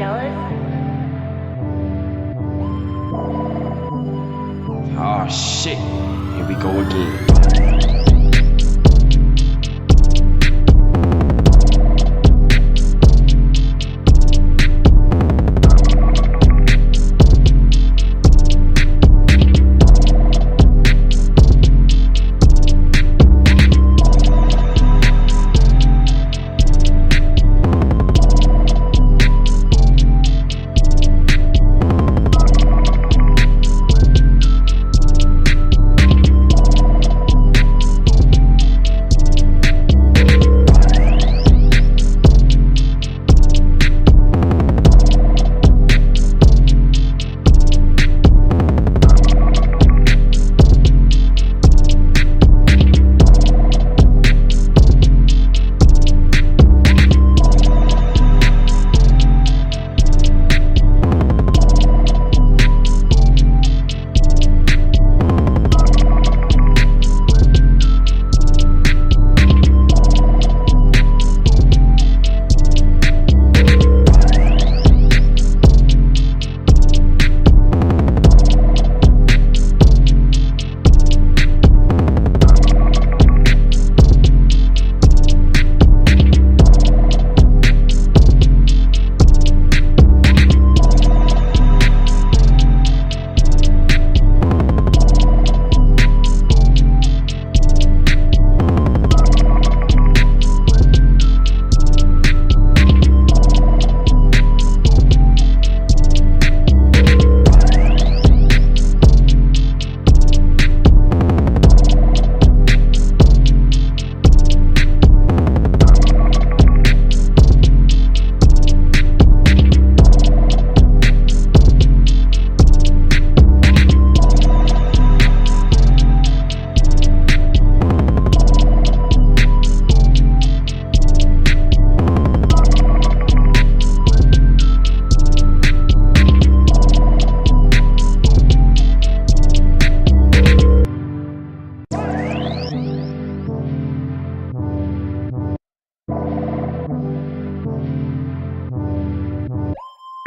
jealous? Oh shit, here we go again.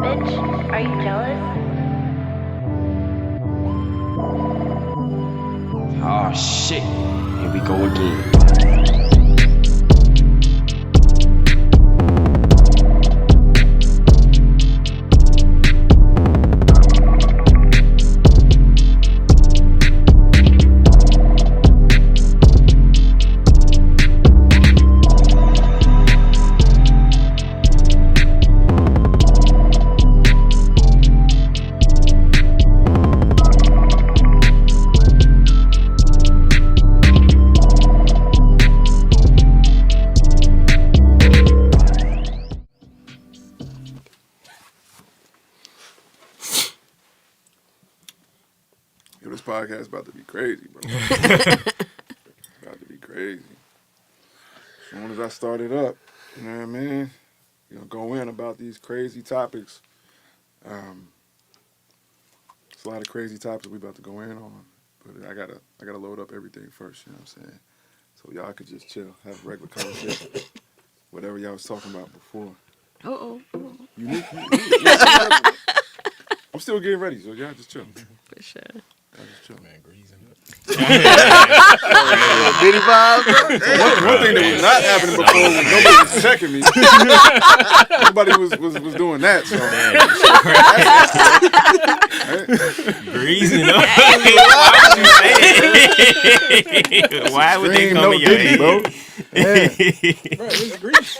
Bitch, are you jealous? Oh shit, here we go again. Yo, this podcast about to be crazy, bro. About to be crazy. As soon as I start it up, you know what I mean? You know, go in about these crazy topics. It's a lot of crazy topics we about to go in on, but I gotta load up everything first. You know what I'm saying? So y'all could just chill, have a regular conversation, whatever y'all was talking about before. You I'm still getting ready, so y'all just chill. For sure. Y'all just chill. Man, greasing up. Diddy vibe. One thing that was not happening before was nobody was checking me. Nobody was doing that. So. Greasing up. Why would you say it? Why would they come in your head? Bro. Yeah. Bro, it's grease.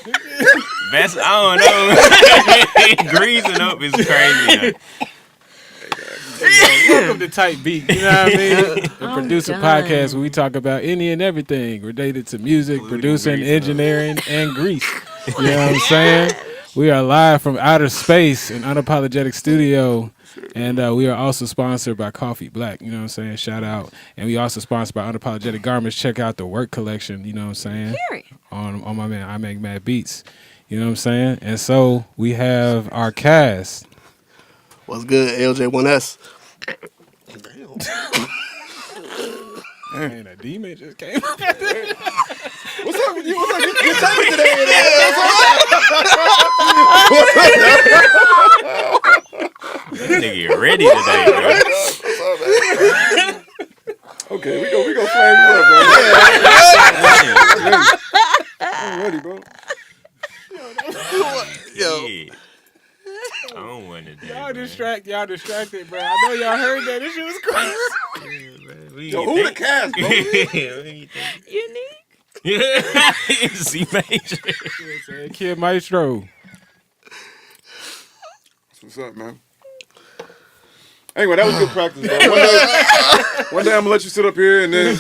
That's, I don't know. Greasing up is crazy. Welcome to Type Beat, you know what I mean? A producer podcast where we talk about any and everything related to music, producing, engineering, and grease. You know what I'm saying? We are live from outer space in Unapologetic Studio, and we are also sponsored by Coffee Black, you know what I'm saying? Shout out. And we also sponsored by Unapologetic Garments. Check out the work collection, you know what I'm saying? On my man, I Make Mad Beats, you know what I'm saying? And so we have our cast. What's good, LJ1S? Man, a demon just came up. What's up with you? What's up? You're topic today. ready today, bro. Okay, we go flame you up, bro. I'm ready, bro. Yo, Yeah. I don't want today. Y'all distracted, bro. I know y'all heard that. This shit was crazy. Yo, who the cast, bro? Unique. Yeah. C major. Kid Maestro. That's what's up, man. Anyway, that was good practice, bro. One day I'm gonna let you sit up here and then,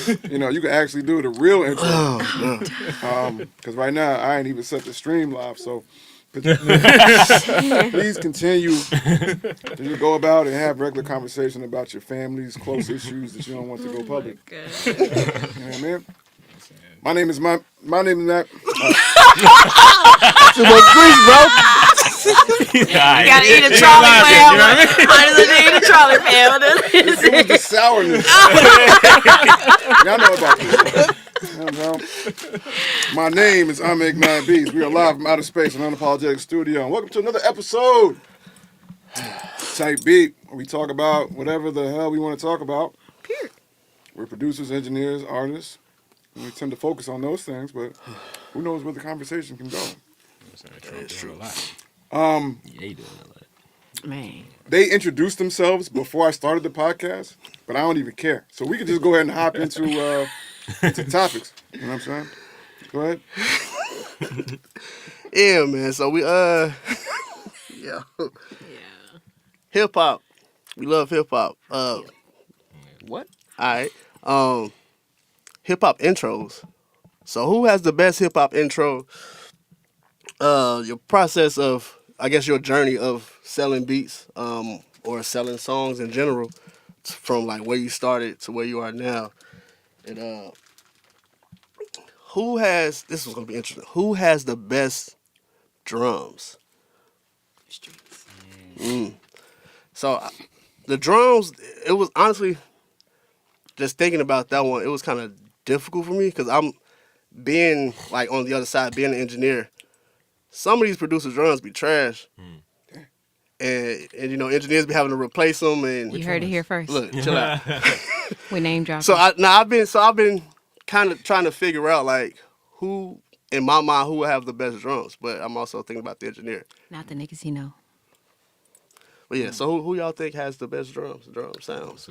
you can actually do the real intro. Because right now I ain't even set the stream live, so please continue to go about and have regular conversation about your family's close issues that you don't want to go public. You know what I mean? My name is Matt. too much grease, bro. You gotta eat a trolley fam. Honestly, eat a trolley fam. It was the sourness. Y'all know about this. My name is Ahmed 9 Beats. We are live from outer space and unapologetic studio. And welcome to another episode. Type Beat, where we talk about whatever the hell we want to talk about. Period. We're producers, engineers, artists. And we tend to focus on those things, but who knows where the conversation can go. That's true. Yeah, he doing a lot. Man. They introduced themselves before I started the podcast, but I don't even care. So we can just go ahead and hop into topics. You know what I'm saying? Go ahead. Yeah, man. So we yeah. Hip hop. We love hip hop. What? All right. Hip hop intros. So who has the best hip hop intro? Your process of, I guess, your journey of selling beats, or selling songs in general, from like where you started to where you are now. And this is gonna be interesting. Who has the best drums? So the drums, it was honestly, just thinking about that one, it was kind of difficult for me because I'm being like on the other side, being an engineer. Some of these producers' drums be trash, and engineers be having to replace them. And You heard it here first. look, chill out. We name dropping. So I've been kind of trying to figure out like who in my mind who will have the best drums, but I'm also thinking about the engineer. Not the niggas he know. But yeah, so who y'all think has the best drum sounds?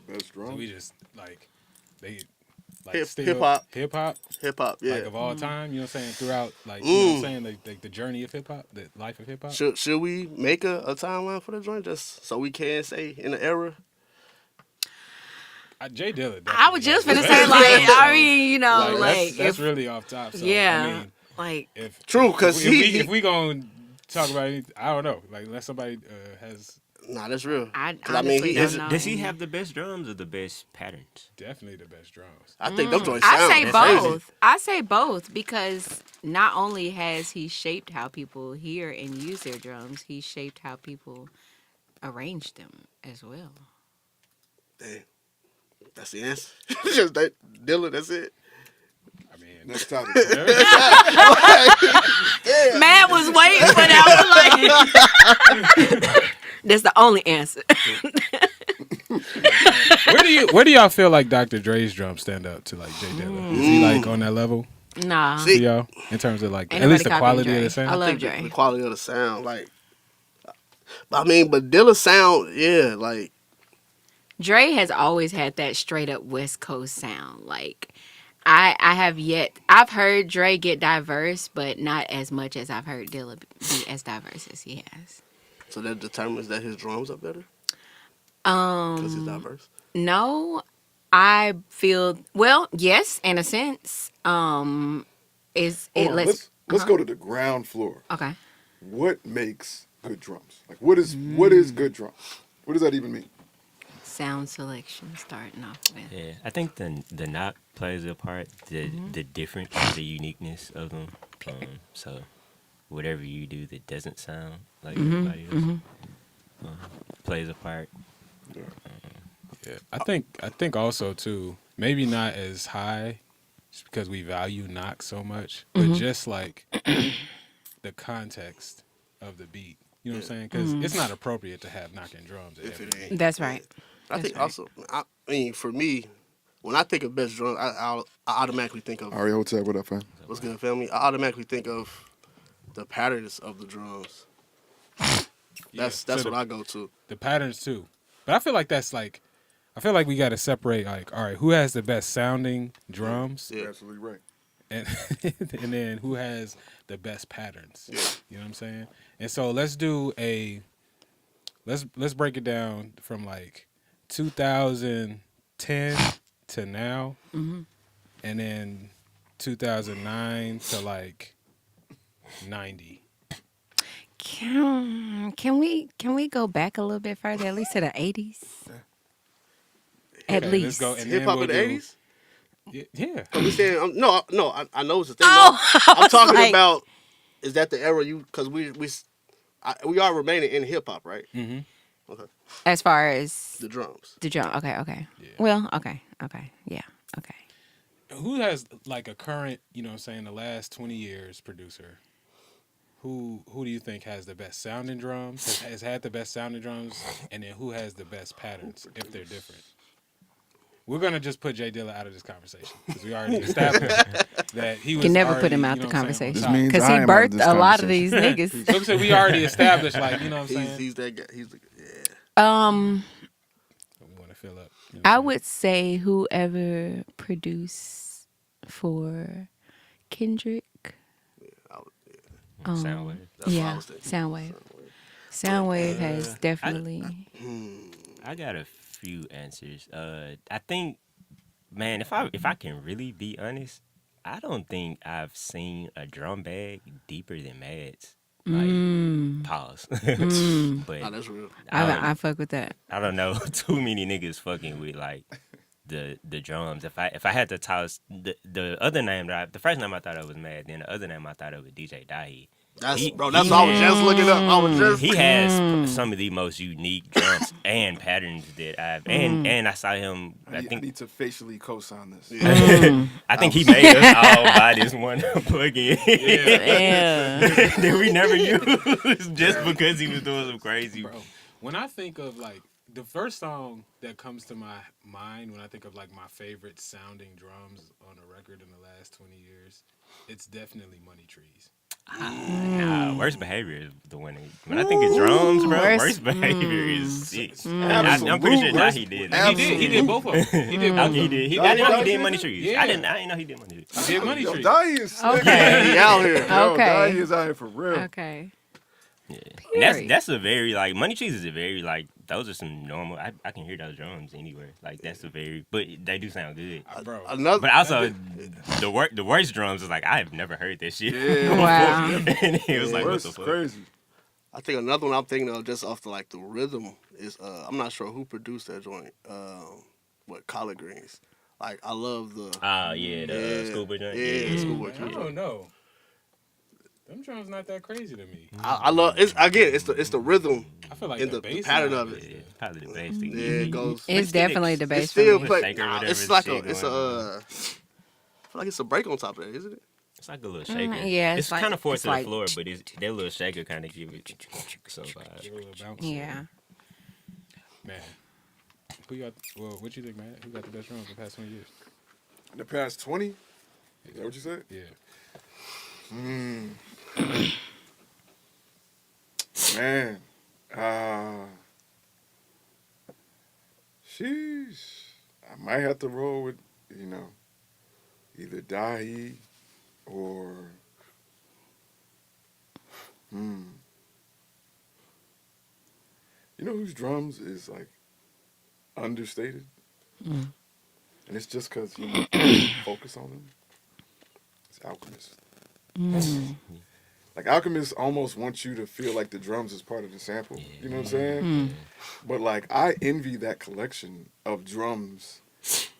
Best So drum. we just like Hip hop. hip hop, Hip hop, yeah. like of all time. You know what I'm saying? Throughout, like you know what I'm saying, like the journey of hip hop, the life of hip hop. Should we make a timeline for the joint just so we can say in the era? Jay Dilla. I was just finna say, like, I mean, that's if really off top. So, yeah, I mean, like True, because if we gonna talk about anything, I don't know. Like, unless somebody has nah, that's real. I 'Cause I mean, honestly he don't is know. Does he have the best drums or the best patterns? definitely the best drums. I think them joints I sound say crazy. both. I say both because not only has he shaped how people hear and use their drums, he shaped how people arrange them as well. Damn. That's the answer. Just that, Dilla, that's it. I mean, Next topic. Matt was waiting for that. I was like, that's the only answer. where do y'all feel like Dr. Dre's drums stand up to like Jay Dilla? Is he like on that level Nah. for See, y'all in terms of like Ain't at least nobody the quality copying of the Dre. sound? I love think Dre. the quality of the sound, like, but Dilla sound, yeah, like, Dre has always had that straight up West Coast sound. Like I've heard Dre get diverse, but not as much as I've heard Dilla be as diverse as he has. so that determines that his drums are better because he's diverse. No, I feel yes, in a sense. Let's go to the ground floor. okay. What makes good drums? Like what is good drums? What does that even mean? Sound selection starting off with. Yeah, I think the knock plays a part. The difference, the uniqueness of them. So whatever you do that doesn't sound like everybody else plays a part. Yeah, I think also too, maybe not as high, just because we value knock so much, but just like the context of the beat You know what I'm saying? Because it's not appropriate to have knocking drums. If it ain't. That's right. I think right. also, I mean, for me, when I think of best drum, I automatically think of Ari Hotep, what up, fam? what's good, family. I automatically think of the patterns of the drums. That's so what I go to. The patterns too. But I feel like I feel like we got to separate, like, all right, who has the best sounding drums, Yeah. You're absolutely right. and and then who has the best patterns. Yeah. You know what I'm saying? And so let's break it down from like 2010 to now, and then 2009 to like 90. Can we go back a little bit further, at least to the 80s? At Okay, least. let's go. And Hip then hop we'll in the do- 80s? Yeah. We saying I know it's a thing. Oh, I'm talking like- about is that the era because we are remaining in hip hop, right? Mm-hmm. Okay, As far as the drums. the drum. Okay. Yeah. Well, okay. Yeah. Okay. Who has like a current, you know what I'm saying, the last 20 years producer? Who do you think has the best sounding drums? Has had the best sounding drums, and then who has the best patterns if they're different? We're gonna just put Jay Dilla out of this conversation because we already established that he was. Can never already, put him out you the know what I'm saying, conversation on top. means because he I am out of birthed this a lot of these conversation. niggas. So I'm saying we already established, like, you know what I'm saying. He's that guy. He's the yeah. We want to fill up. You know what I I'm saying? would say whoever produced for Kendrick. Soundwave. That's what I Yeah, was thinking. Soundwave. Soundwave has definitely. I got a few answers. I think, man, if I can really be honest, I don't think I've seen a drum bag deeper than Mad's. Like, pause. But Nah, that's real. I fuck with that. I don't know too many niggas fucking with like the drums. If I had to toss the other name the first name I thought of was Mad, then the other name I thought of was DJ Dahi. That's what I was just looking up. I was just He has some of the most unique drums and patterns that I've and I saw him. I I think need to facially co-sign this. I think he made us all buy this one plug-in Yeah. that we never used just because he was doing some crazy. Bro, when I think of like the first song that comes to my mind when I think of like my favorite sounding drums on a record in the last 20 years, it's definitely Money Trees. Nah, Worst Behavior is the one. When I think of drums, bro, Worst- Worst Behavior is sick. I'm Absolute pretty sure worst- Dahi did. He did both of them. He did both Oh, of he them. did. Dahi I didn't know he did did Money Trees. Yeah. I didn't know he did Money Trees. He did Money Yo, Trees. Dahi is slick. Okay. he out here. Yo, Okay. Dahi is out here for real. Okay. Yeah. And Period. that's a very like Money Trees is a very like those are some normal. I can hear those drums anywhere. Like that's a very, but they do sound good. Bro, Another. But also the worst drums is like I have never heard that shit. Yeah. Wow. And it was like what Worst the is fuck. crazy. I think another one I'm thinking of just off the like the rhythm is I'm not sure who produced that joint. Collard Greens. Like I love the Yeah, the Schoolboy joint. Yeah, Schoolboy I joint. don't know. Them drums not that crazy to me. I love it's the rhythm I feel like and the, the bass pattern line of is- it. Yeah, probably the bass thing. Yeah, it goes. It's definitely the It's bass. still for me. play. Shaker or whatever It's like shit it's going a. I feel like it's a break on top of that, isn't it? It's like a little shaker. yeah, it's it's like- kind of forced it's to the like- floor, but that little shaker kind of give it some vibe. Give it a little bounce. Yeah. Man. What you think, man? Who got the best drums in the past 20 years? In the past 20? Is that what you said? Yeah. Man. Sheesh. I might have to roll with, either Dahi or You know whose drums is like understated? And it's just because focus on them. It's Alchemist. Like Alchemist almost wants you to feel like the drums is part of the sample. You know what I'm saying? But like I envy that collection of drums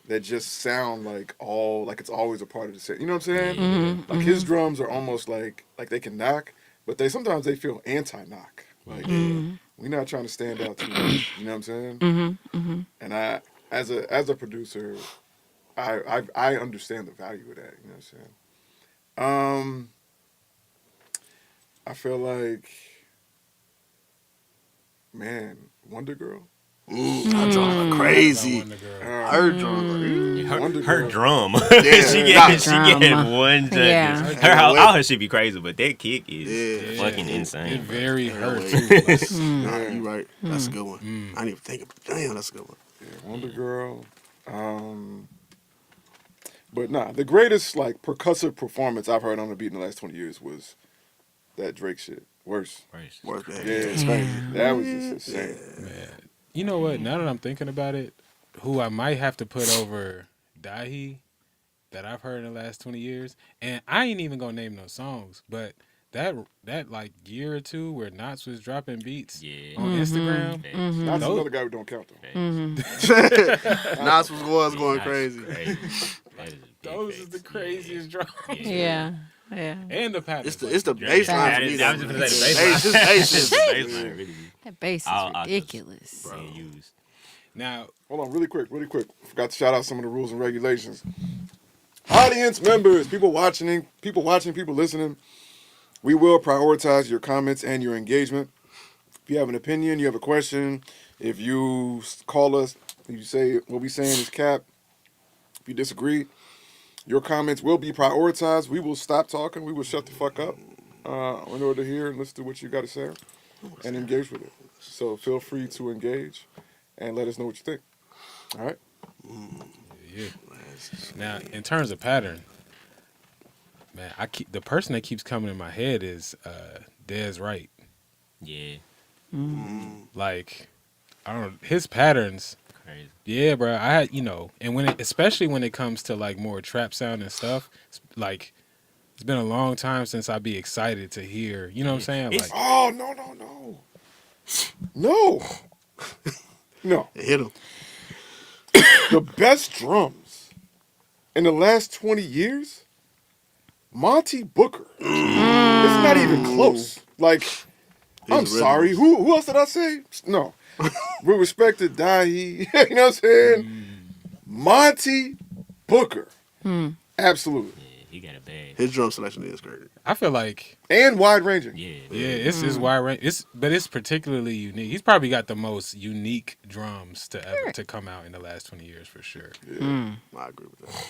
that just sound like it's always a part of the set. You know what I'm saying? Like his drums are almost like they can knock, but sometimes they feel anti-knock. Like we're not trying to stand out too much. You know what I'm saying? And I, as a producer, I understand the value of that. You know what I'm saying? I feel like man, Wonder Girl. Her drums are crazy. Wonder Girl. Her drums are Wonder Her Girl. drum. Yeah. she get Drama. one judge. Yeah. Her all her shit be crazy, but that kick is fucking It insane. very hurt way. too. Like, Nah, you right. That's a good one. I didn't even think of it. Damn, that's a good one. Yeah, Wonder Girl. But nah, the greatest like percussive performance I've heard on the beat in the last 20 years was that Drake shit. Worse. Worth it. Yeah, It's crazy. that was just insane. man, you know what? Now that I'm thinking about it, who I might have to put over Dahi that I've heard in the last 20 years, and I ain't even gonna name no songs, but that like year or two where Knots was dropping beats Yeah. on Instagram. That's Those- another guy who don't count though. Nas was going crazy. That is a big Those is facts. the craziest drums. Yeah. Yeah. And the pattern. It's the bass line for I me. was just gonna say the Bass, his bass bass is line really be That bass is all ridiculous. being used. Now, Hold on, really quick. Forgot to shout out some of the rules and regulations. Audience members, people watching, people listening. We will prioritize your comments and your engagement. If you have an opinion, you have a question, if you call us, you say what we saying is cap. If you disagree, your comments will be prioritized. We will stop talking. We will shut the fuck up in order to hear and listen to what you got to say and engage with it. So feel free to engage and let us know what you think. All right? yeah. Now, in terms of pattern, man, the person that keeps coming in my head is Dez Wright. Yeah, Like, I don't know, his patterns. crazy. Yeah, bro. I had, and especially when it comes to like more trap sound and stuff, like it's been a long time since I'd be excited to hear. You know what I'm saying? It's- Like, Oh, no. No. It hit him. The best drums in the last 20 years, Monty Booker. It's not even close. Like, I'm His sorry. rhythms. Who else did I say? No. With respect to Dahi, you know what I'm saying? Monty Booker. Absolutely. Yeah, he got a bad. His drum selection is crazy. I feel like, And wide ranging. Yeah, it's wide range. But it's particularly unique. He's probably got the most unique drums to ever to come out in the last 20 years for sure. I agree with that.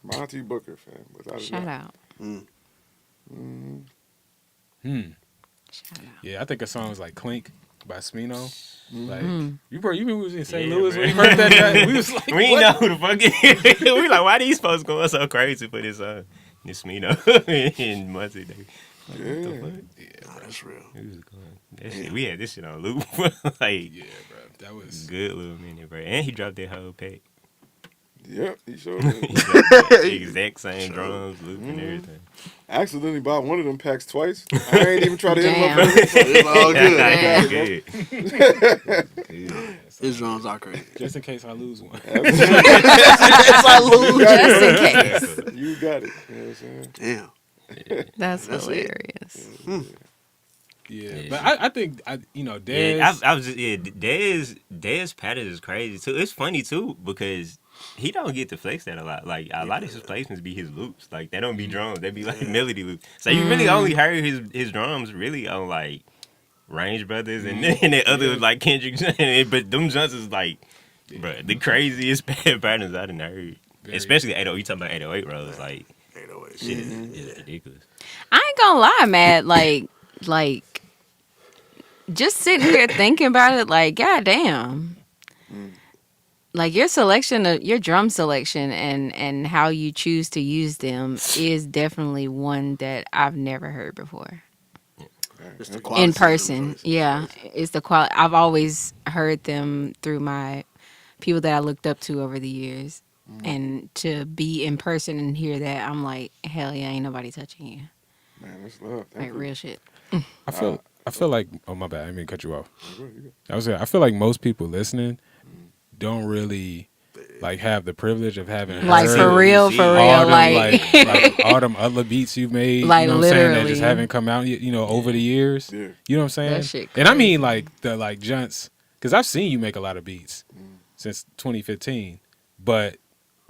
Monty Booker, fam. Without a Shout doubt. out. Shout out. Yeah, I think a song was like Clink by Smino. Like, you remember we was in St. Yeah, Louis bro. when you heard that guy? We was like, we ain't what? know who the fuck it is. We like, why these folks going so crazy for this this Smino and Muncie? Yeah. Nah, that's real. That shit, we had this shit on loop. Like, Yeah, bro. That was good little minute, bro. And he dropped that whole pack. Yep, he showed He it. dropped the exact same drums, loop, and everything. I accidentally bought one of them packs twice. I ain't even try to hit him up. Damn. It's all good. Good. His drums are crazy. just in case I lose one. Just in case. You got it. You know what I'm saying? Damn. That's That's it. hilarious. Yeah, Yeah, but shit. I think Dez. Yeah, I was just Dez pattern is crazy too. It's funny too because he don't get to flex that a lot. Like a lot of his placements be his loops. Like they don't be drums. They be like melody loops. So you really only heard his drums really on like Range Brothers and then the other like Kendrick. But them jumps is like, bro, the craziest patterns I done heard. Especially 808. You talking about 808 rolls? Like 808. shit is ridiculous. I ain't gonna lie, Matt. Like, just sitting here thinking about it, like, goddamn. Like your selection of your drum selection and how you choose to use them is definitely one that I've never heard before. It's the quality In of the person. drums. Yeah. It's the quality. I've always heard them through my people that I looked up to over the years. And to be in person and hear that, I'm like, hell yeah, ain't nobody touching you. Man, that's love. Like real shit. I feel like, oh my bad, I didn't mean to cut you off. I feel like most people listening don't really like have the privilege of having Like heard for real, all them, like, like all them other beats you've made, Like, you know what I'm saying, that literally. just haven't come out, over the years. Yeah. You know what I'm saying? That shit And I crazy. mean like the like junts, because I've seen you make a lot of beats since 2015, but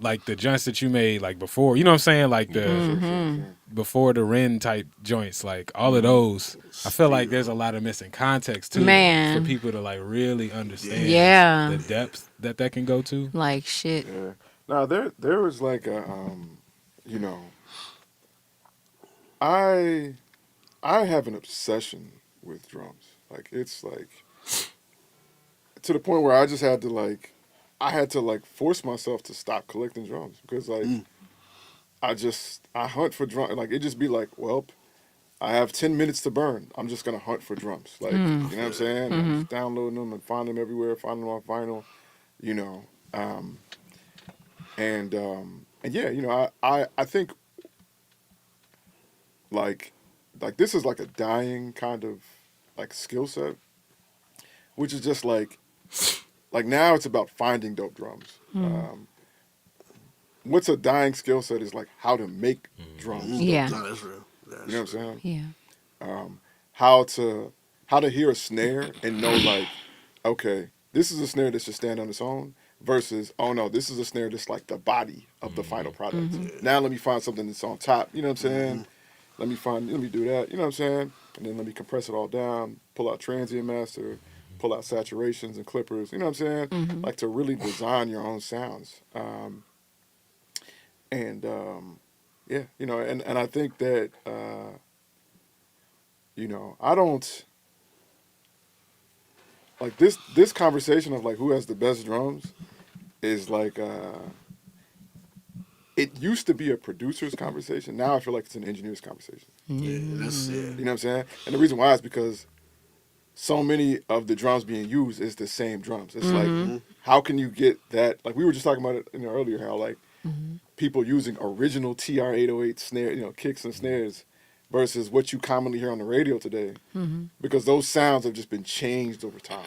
like the joints that you made like before. You know what I'm saying? Like the before the Ren type joints, like all of those. I feel like there's a lot of missing context too Man. for people to like really understand Yeah. the depth that can go to. Like shit. Yeah. Now there was like a you know, I have an obsession with drums. Like it's like to the point where I just had to like I had to like force myself to stop collecting drums because like I hunt for drums. Like it just be like, well, I have 10 minutes to burn. I'm just gonna hunt for drums. Like you know what I'm saying? I'm just downloading them and find them everywhere, find them on vinyl, you know. And yeah, you know, I think like this is like a dying kind of like skill set, which is just like now it's about finding dope drums. What's a dying skill set is like how to make drums. Yeah. No, that's real. You know what I'm saying? Yeah. How to hear a snare and know like, okay, this is a snare that should stand on its own versus, oh no, this is a snare that's like the body of the final product. Now let me find something that's on top. You know what I'm saying? Let me do that. You know what I'm saying? And then let me compress it all down, pull out transient master, pull out saturations and clippers. You know what I'm saying? Like to really design your own sounds. Yeah, you know, and I think that, you know, I don't, like this conversation of like who has the best drums is like, it used to be a producer's conversation. Now I feel like it's an engineer's conversation. Yeah, that's it. You know what I'm saying? And the reason why is because so many of the drums being used is the same drums. It's like, how can you get that? Like we were just talking about it earlier, how like people using original TR-808 snare, you know, kicks and snares versus what you commonly hear on the radio today. Because those sounds have just been changed over time,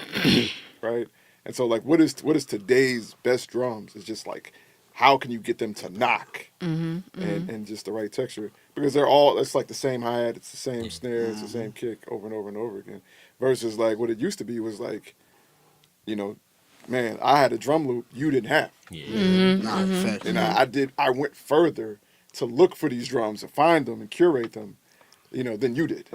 right? And so like what is today's best drums? It's just like, how can you get them to knock and just the right texture? Because it's like the same hi-hat, it's the same snare, it's the same kick over and over and over again. Versus like what it used to be was like, you know, man, I had a drum loop you didn't have. Yeah. Nah, fact. And I went further to look for these drums and find them and curate them, you know, than you did.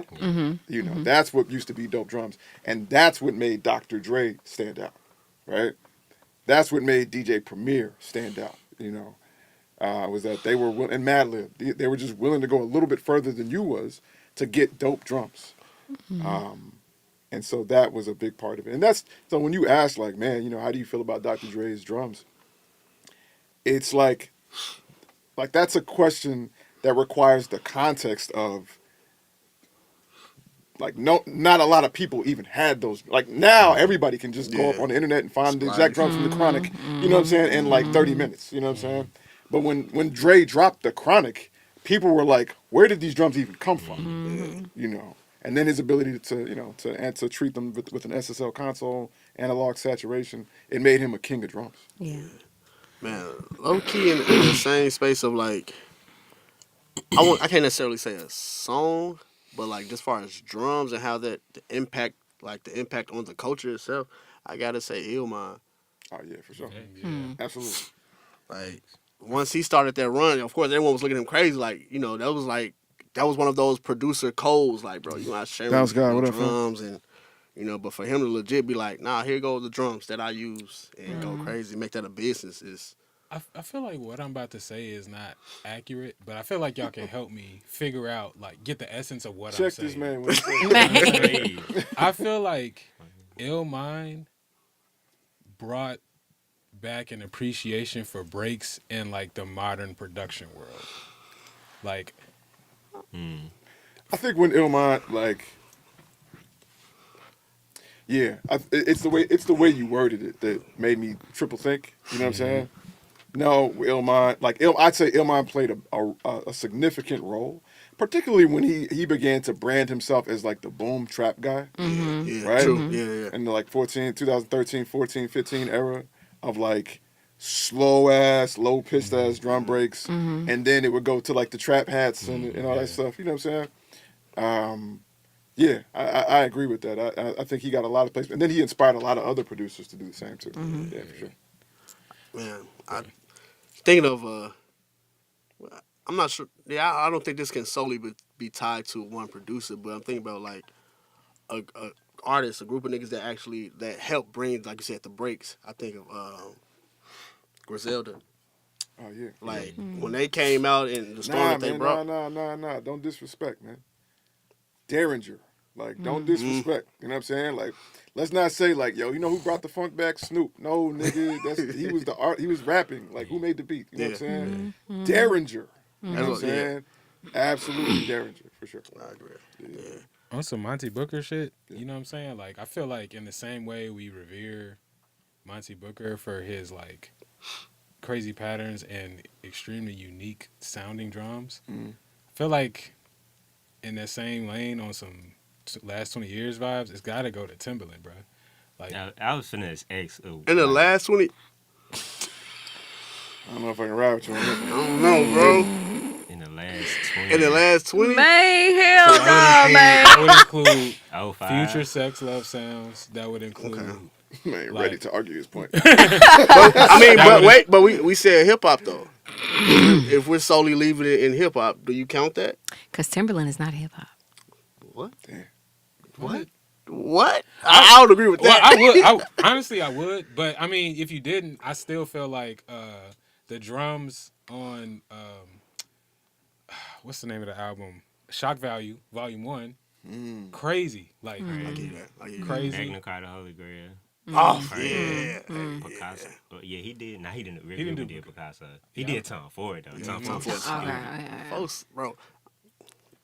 You know, that's what used to be dope drums. And that's what made Dr. Dre stand out, right? That's what made DJ Premier stand out, you know, was that they were and Madlib, they were just willing to go a little bit further than you was to get dope drums. And so that was a big part of it. And so when you ask like, man, you know, how do you feel about Dr. Dre's drums? It's like that's a question that requires the context of like not a lot of people even had those. Like now everybody can just go up on the internet and find the exact drums from the Chronic, you know what I'm saying, in like 30 minutes, you know what I'm saying? But when Dre dropped the Chronic, people were like, where did these drums even come from? You know. And then his ability to treat them with an SSL console, analog saturation, it made him a king of drums. Yeah. Man, low key in the same space of like, I can't necessarily say a song, but like as far as drums and how the impact on the culture itself, I gotta say Illmind. Oh yeah, for sure. Absolutely. Like once he started that run, of course everyone was looking at him crazy. Like, you know, that was one of those producer codes. Like, bro, you not sharing Bounce guy, what up, drums and, you know, but for him to legit be like, nah, here go the drums that I use and go crazy, make that a business is. I feel like what I'm about to say is not accurate, but I feel like y'all can help me figure out, like, get the essence of what I'm Check saying. this man. What he said. I feel like Illmind brought back an appreciation for breaks in like the modern production world. Like, I think when Illmind, like, yeah, it's the way you worded it that made me triple think. You know what I'm saying? No, Illmind, like I'd say Illmind played a significant role, particularly when he began to brand himself as like the boom trap guy, Yeah, right? true. Yeah. In the like 2013, 14, 15 era of like slow ass, low pitched ass drum breaks, and then it would go to like the trap hats and all that stuff. You know what I'm saying? Yeah, I agree with that. I think he got a lot of placement, and then he inspired a lot of other producers to do the same too. Yeah, for sure. Man, thinking of I'm not sure. Yeah, I don't think this can solely be tied to one producer, but I'm thinking about like a artist, a group of niggas that help bring, like you said, the breaks. I think of Griselda. Oh yeah. Like when they came out and the storm Nah, that they man, brought. nah. Don't disrespect, man. Derringer. Like, don't disrespect. You know what I'm saying? Like, let's not say like, yo, you know who brought the funk back? Snoop. No, nigga, he was the art. He was rapping. Like, who made the beat? You know what I'm saying? Derringer. You know what I'm saying? Absolutely Derringer for sure. I agree. Yeah. On some Monty Booker shit, you know what I'm saying? Like, I feel like in the same way we revere Monty Booker for his like crazy patterns and extremely unique sounding drums, I feel like in that same lane on some last 20 years vibes, it's got to go to Timbaland, bro. Like, I was finna ask. In the last 20, I don't know if I can ride with you on this. I don't know, bro. In the last 20. In the last 20, Man, hell no, man. that would include Oh, 5. Future Sex Love Sounds. That would include. Man, Like- ready to argue his point. I mean, but wait, but we said hip hop though. If we're solely leaving it in hip hop, do you count that? Because Timberland is not hip hop. What? Damn. What? What? I would agree with Well, that. Honestly, I would. But I mean, if you didn't, I still feel like the drums on what's the name of the album? Shock Value, Volume 1. Crazy. Like I get that. crazy. Magna Carta, Holy Grail. Oh yeah. Picasso. Yeah, he did. Nah, he didn't really He didn't do did Picasso. He did Tom Ford though. Tom Tom Ford. Ford. Okay. Folks, bro.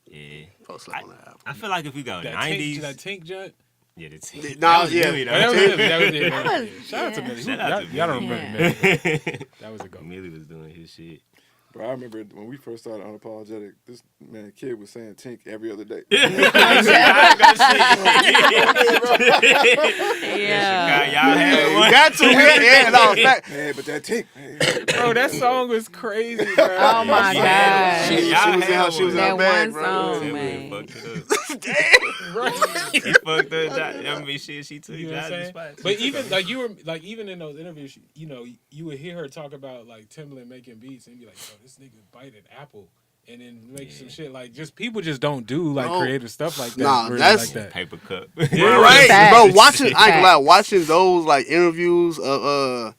Yeah. Folks slept on that album. I feel like if we go That 90s. That Tink Jut. Yeah, the T. Nah, That was yeah. Millie, though. That was it. That was it. Man. was- Shout out to Millie. Shout out to Y'all don't Millie. remember Millie. That was a go. Millie was doing his shit. Bro, I remember when we first started Unapologetic, this kid was saying Tink every other day. Yeah. Y'all had You one. got to. Yeah, no, fact. Hey, but that Tink, man. Bro, that song was crazy, bro. Oh my Yeah. God. She was in That her bag, one bro. song, Timberland man. fucked it up. He fucked up. I mean, shit, she took You know what I'm Johnny's saying? spot. But even like you were like even in those interviews, you know, you would hear her talk about like Timbaland making beats and be like, "Yo, this nigga bite an apple." And then make some shit like just people just don't do like No. creative stuff like that. Nah, really that's- like that. Paper cup. Yeah. Right, Facts. bro. Watching, I ain't gonna lie, Facts. watching those like interviews of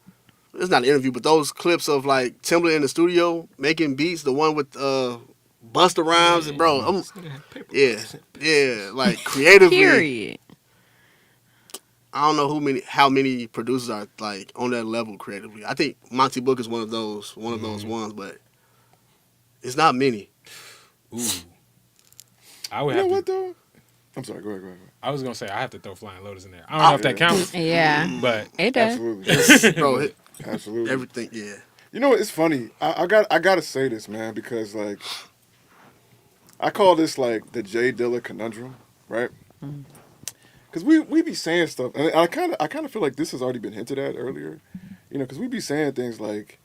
it's not an interview, but those clips of like Timbaland in the studio making beats, the one with Busta Rhymes, and bro, yeah, like creatively. Period. I don't know how many producers are like on that level creatively. I think Monty Book is one of those ones, but it's not many. Ooh. I would You know have what to, though? I'm sorry. Go ahead. I was gonna say I have to throw Flying Lotus in there. I don't know if that counts, Yeah. but It does. Absolutely, Bro, absolutely. everything, yeah. You know what? It's funny. I gotta say this, man, because like I call this like the Jay Dilla conundrum, right? Because we be saying stuff, and I kind of feel like this has already been hinted at earlier, you know, because we be saying things like,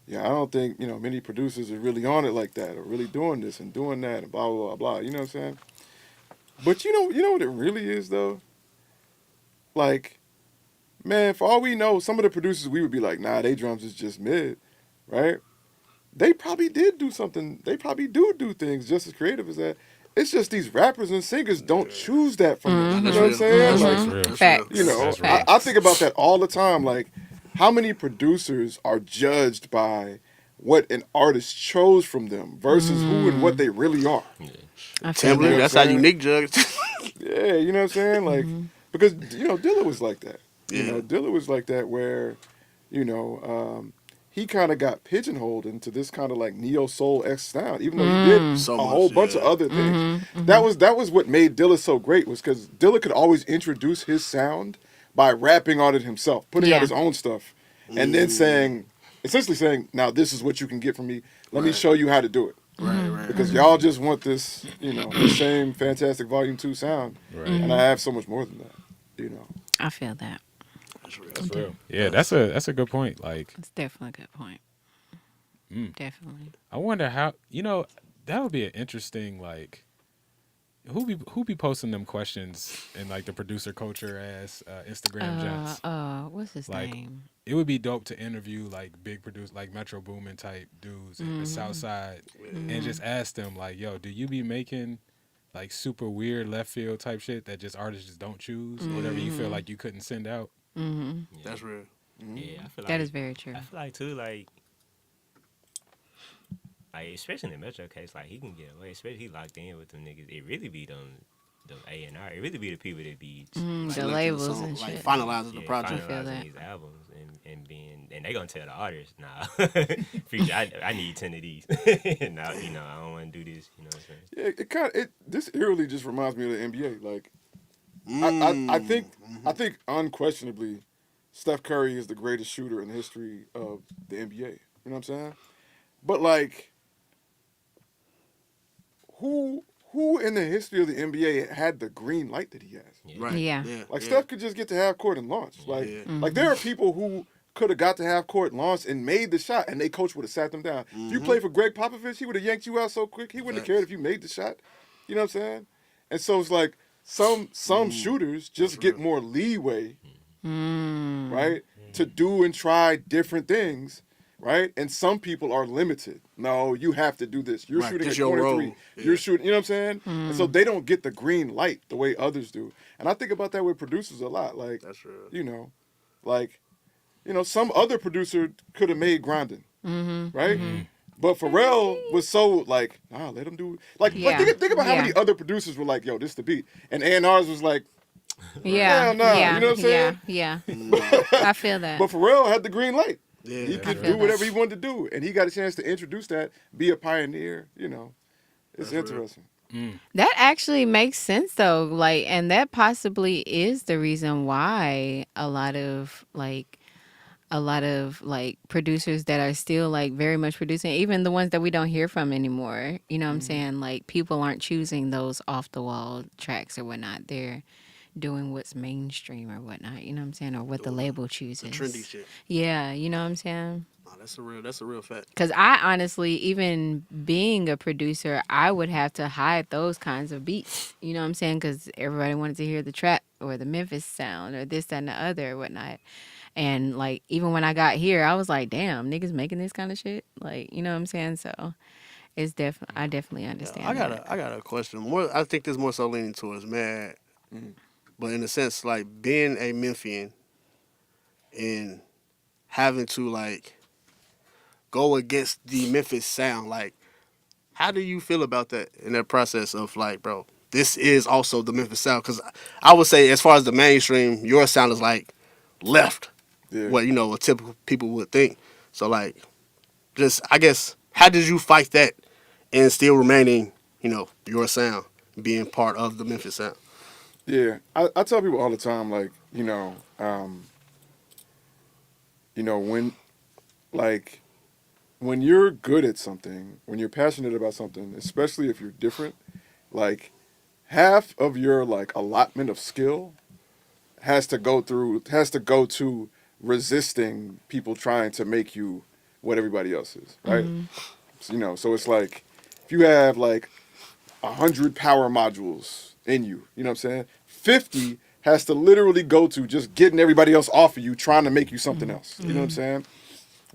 yeah, I don't think many producers are really on it like that, or really doing this and doing that, and blah blah blah blah. You know what I'm saying? But you know what it really is though. Like, man, for all we know, some of the producers we would be like, nah, they drums is just mid, right? They probably did do something. They probably do things just as creative as that. It's just these rappers and singers don't choose that from them. You know what I'm saying? Like, that's real. Facts. you know, That's real. I think about that all the time. Like, how many producers are judged by what an artist chose from them versus who and what they really are? I feel Timberland, that. that's how unique judge. Yeah, you know what I'm saying? Like, because, Dilla was like that. You know, Dilla was like that where, he kind of got pigeonholed into this kind of like neo soul X sound, even though he did So a much, whole bunch of yeah. other things. That was what made Dilla so great, was because Dilla could always introduce his sound by rapping on it himself, putting Yeah. out his own stuff, and then essentially saying, now this is what you can get from me. Let me show you how to do it. Right. Because y'all just want this, the same Fantastic Volume 2 sound. Right. And I have so much more than that, I feel that. That's real. Yeah, that's a good point. Like, It's definitely a good point. Definitely. I wonder how that would be an interesting like who be posting them questions in like the producer culture ass Instagram gents? What's his Like, name? it would be dope to interview like big produce like Metro Boomin type dudes in the South Side and just ask them like, yo, do you be making like super weird left field type shit that just artists just don't choose? Whatever you feel like you couldn't send out. Mm-hmm. That's real. Yeah, I feel like That is very true. I feel like too, like especially in the Metro case, like he can get away, especially he locked in with them niggas. It really be them A&R. It really be the people that be The Selecting labels song, and like shit. finalizing the project. feel finalizing that. these albums and they gonna tell the artists, nah, Future, I need 10 of these. Now, I don't want to do this. You know what I'm saying? Yeah, this eerily just reminds me of the NBA. Like, I think unquestionably, Steph Curry is the greatest shooter in the history of the NBA. You know what I'm saying? But like, who in the history of the NBA had the green light that he has? Right. Yeah. Like Steph could just get to half court and launch. Like, Yeah. like there are people who could have got to half court, launched, and made the shot, and they coach would have sat them down. If you played for Greg Popovich, he would have yanked you out so quick. He wouldn't have cared if you made the shot. You know what I'm saying? And so it's like some shooters just get more leeway, right, to do and try different things. Right? And some people are limited. No, you have to do this. You're Right, shooting this at your 23. role. You're Yeah. shooting, you know what I'm saying? And so they don't get the green light the way others do. And I think about that with producers a lot. Like, That's real. Some other producer could have made Grindin', right? But Pharrell was so like, nah, let him do like Yeah. think about how Yeah. many other producers were like, yo, this the beat. And A&R's was like, Yeah. Hell nah, Yeah. you know what I'm saying? Yeah. I feel that. but Pharrell had the green light. Yeah. He could feel do whatever he wanted to do. And he got a chance to introduce that, be a pioneer, It's interesting. That actually makes sense though. Like, and that possibly is the reason why a lot of producers that are still like very much producing, even the ones that we don't hear from anymore, you know what I'm saying? Like, people aren't choosing those off the wall tracks or whatnot. They're doing what's mainstream or whatnot, you know what I'm saying? Or what the label chooses. Trendy shit. Yeah, you know what I'm saying? Oh, that's a real fact. Because I honestly, even being a producer, I would have to hide those kinds of beats. You know what I'm saying? Because everybody wanted to hear the trap or the Memphis sound or this, that, and the other or whatnot. And, like, even when I got here, I was like, damn, niggas making this kind of shit? Like, you know what I'm saying? So it's I definitely understand I that. got a question. I think this more so leaning towards Mad, but in a sense, like being a Memphian and having to like go against the Memphis sound. Like, how do you feel about that in that process of like, bro, this is also the Memphis sound? Because I would say, as far as the mainstream, your sound is like left, Yeah. what a typical people would think. So like, just I guess, how did you fight that and still remaining, your sound, being part of the Memphis sound? Yeah, I tell people all the time, like, when you're good at something, when you're passionate about something, especially if you're different, like, half of your like allotment of skill has to go to resisting people trying to make you what everybody else is, right? So it's like if you have like 100 power modules in you, you know what I'm saying? 50 has to literally go to just getting everybody else off of you, trying to make you something else. You know what I'm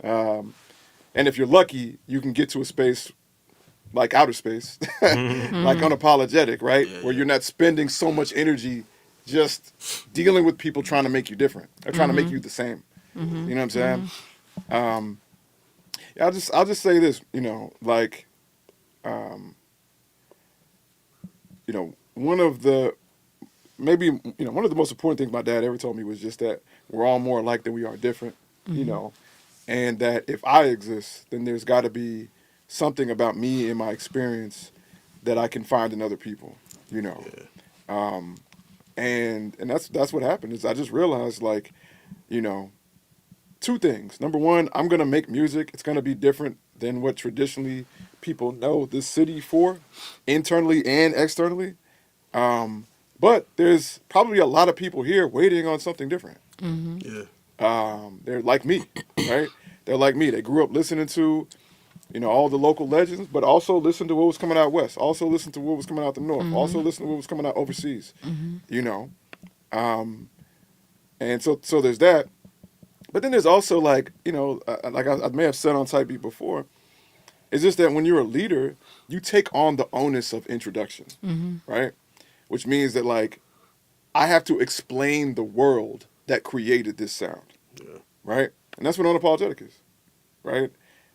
saying? And if you're lucky, you can get to a space like outer space, like unapologetic, right? Where you're not spending so much energy just dealing with people trying to make you different or trying to make you the same. You know what I'm saying? I'll just say this, one of the most important things my dad ever told me was just that we're all more alike than we are different, and that if I exist, then there's got to be something about me and my experience that I can find in other people, and that's what happened is I just realized like, two things. Number one, I'm gonna make music. It's gonna be different than what traditionally people know this city for, internally and externally. But there's probably a lot of people here waiting on something different. Yeah. They're like me, right? They're like me. They grew up listening to, You know, all the local legends, but also listen to what was coming out west. Also listen to what was coming out the north. Also listen to what was coming out overseas. You know, and so there's that. But then there's also like, you know, like I may have said on Type Beat before, it's just that when you're a leader, you take on the onus of introduction, right? Which means that like I have to explain the world that created this sound, right? And that's what unapologetic is, right?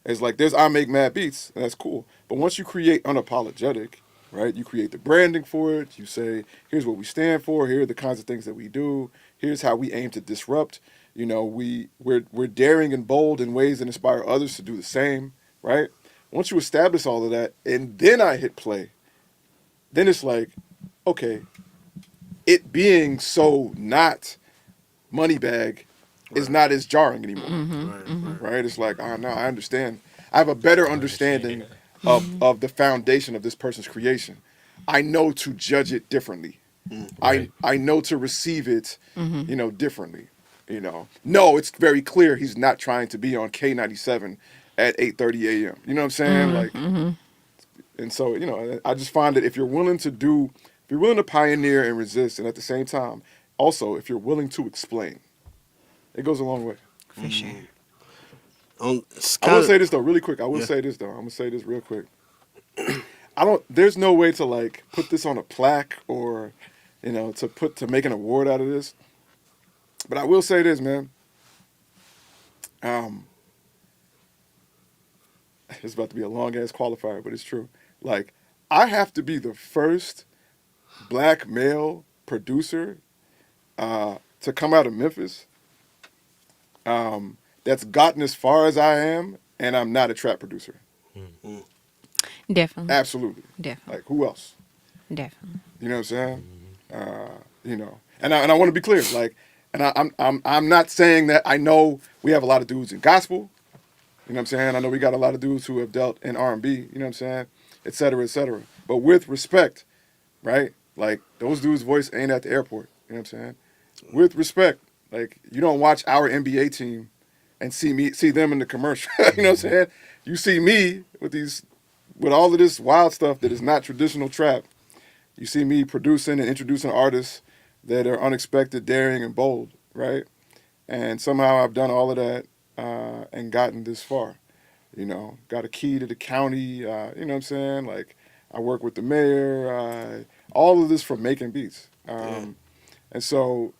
It's like I make mad beats, and that's cool. But once you create unapologetic, right? You create the branding for it. You say, here's what we stand for. Here are the kinds of things that we do. Here's how we aim to disrupt. You know, we're daring and bold in ways that inspire others to do the same, right? Once you establish all of that, and then I hit play, then it's like, okay, it being so not Moneybag is not as jarring anymore, right? It's like, oh no, I understand. I have a better understanding of the foundation of this person's creation. I know to judge it differently. Right. I know to receive it, you know, differently. You know, no, it's very clear he's not trying to be on K97 at 8:30 a.m. You know what I'm saying? Like, and so, you know, I just find that if you're willing to pioneer and resist, and at the same time, also if you're willing to explain, it goes a long way. For sure. I will say this though, really quick. I'm gonna say this real quick. There's no way to like put this on a plaque or, you know, to make an award out of this. But I will say this, man. It's about to be a long ass qualifier, but it's true. Like, I have to be the first black male producer to come out of Memphis that's gotten as far as I am, and I'm not a trap producer. Definitely. Absolutely. Definitely. Like, who else? Definitely. You know what I'm saying? You know, and I want to be clear, like, and I'm not saying that I know we have a lot of dudes in gospel. You know what I'm saying? I know we got a lot of dudes who have dealt in R&B. You know what I'm saying? Et cetera, et cetera. But with respect, right? Like, those dudes' voice ain't at the airport. You know what I'm saying? With respect, like, you don't watch our NBA team and see them in the commercial. You know what I'm saying? You see me with all of this wild stuff that is not traditional trap. You see me producing and introducing artists that are unexpected, daring, and bold, right? And somehow I've done all of that and gotten this far. You know, got a key to the county, you know what I'm saying? Like, I work with the mayor, all of this from making beats. And so,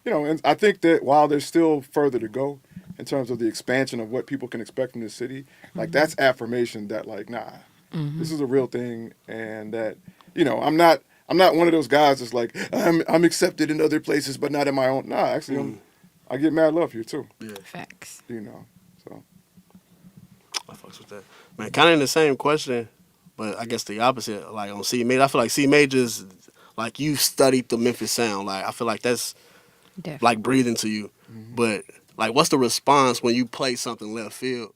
you know, and I think that while there's still further to go in terms of the expansion of what people can expect in this city, like, that's affirmation that, like, nah, this is a real thing, and that, you know, I'm not one of those guys that's like, I'm accepted in other places, but not in my own. Nah, actually, I get mad love here too. Yeah, Facts. You know, so. I fucks with that. Man, kind of in the same question, but I guess the opposite. Like on C Major, I feel like C Major's like you studied the Memphis sound. Like I feel like that's Definitely. like breathing to you. But like, what's the response when you play something left field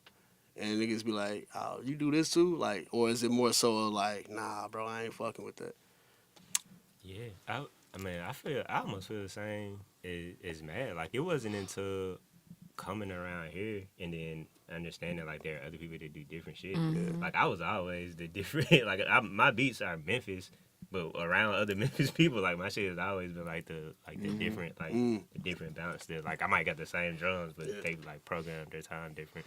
and niggas be like, "Oh, you do this too?" Like, or is it more so like, "Nah, bro, I ain't fucking with that." Yeah, I mean, I almost feel the same as Matt. Like, it wasn't until coming around here and then understanding like there are other people that do different shit. Like, I was always the different. Like, my beats are Memphis, but around other Memphis people, like my shit has always been like the different the different balance. Still, like I might got the same drums, but they like programmed their time different.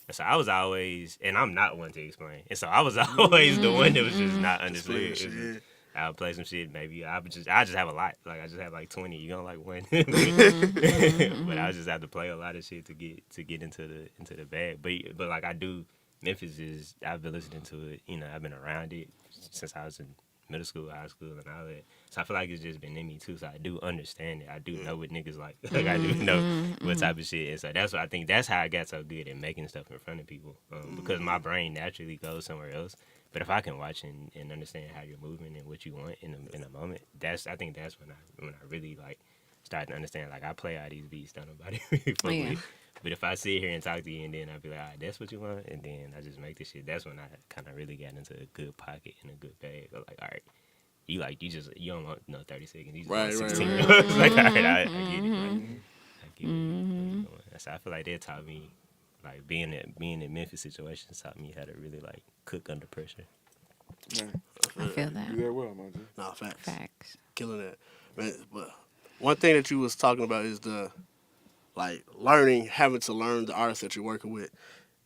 And so I was always, and I'm not one to explain. And so I was always the one that was just not understood. It was just, I would play some shit. Maybe I just have a lot. Like I just have like 20. You gonna like one, but I just have to play a lot of shit to get into the bag. But like I do, Memphis is. I've been listening to it. You know, I've been around it since I was in middle school, high school, and all that. So I feel like it's just been in me too. So I do understand it. I do know what niggas like. Like I do know what type of shit. And so that's what I think. That's how I got so good at making stuff in front of people. Because my brain naturally goes somewhere else. But if I can watch and understand how you're moving and what you want in a moment, I think that's when I really like start to understand. Like I play all these beats, don't nobody really fuck with. But if I sit here and talk to you and then I'll be like, all right, that's what you want, and then I just make this shit. That's when I kind of really got into a good pocket and a good bag. I was like, all right, you don't want 30 seconds. You just want 16. Right. Like, all right, I get it. Like, I get it. So I feel like they taught me like being in Memphis situations taught me how to really like cook under pressure. Man, I feel you that. do that well, my G. Nah, facts. Facts. Killing that. Man, but one thing that you was talking about is the like learning, having to learn the artists that you're working with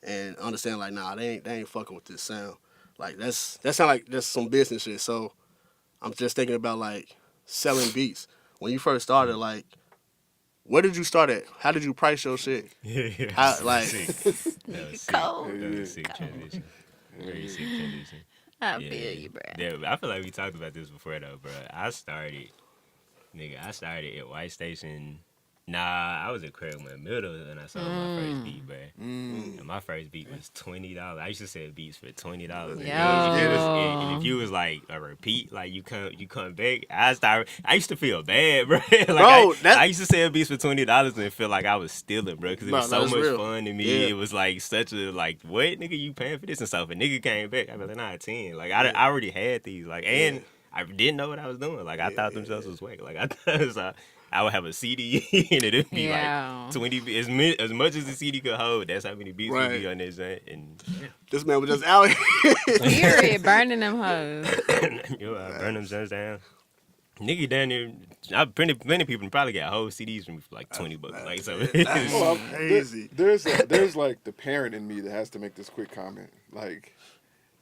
and understand like, nah, they ain't fucking with this sound. Like that sound like that's some business shit. So I'm just thinking about like selling beats. When you first started, like where did you start at? How did you price your shit? Yeah, How, like that was sick. Cold. That was a sick transition. Very sick transition. I Yeah. feel you, bro. Yeah, I feel like we talked about this before though, bro. I started at White Station. Nah, I was at Craigmont Middle and I sold my first beat, bro. And my first beat was $20. I used to sell beats for $20. And if you was like a repeat, like you come back, I used to feel bad, bro. Like Bro, I used to sell beats for $20 and feel like I was stealing, bro, because it Bro, was so that's much real. fun to me. Yeah. It was like such a like, what nigga you paying for this and stuff. And nigga came back, I was like, nah, 10. Like I already had these, like, and I didn't know what I was doing. Like I thought themselves was whack. Like I thought it was, I would have a CD and it'd be Yeah. like 20 as much as the CD could hold. That's how many beats would be on this joint. And this man was just out here. Period. Burning them hoes. you know, I burn them joints down. Nigga down there, plenty of people probably got whole CDs from me for like $20. Like so, Well, Crazy. There's like the parent in me that has to make this quick comment. Like,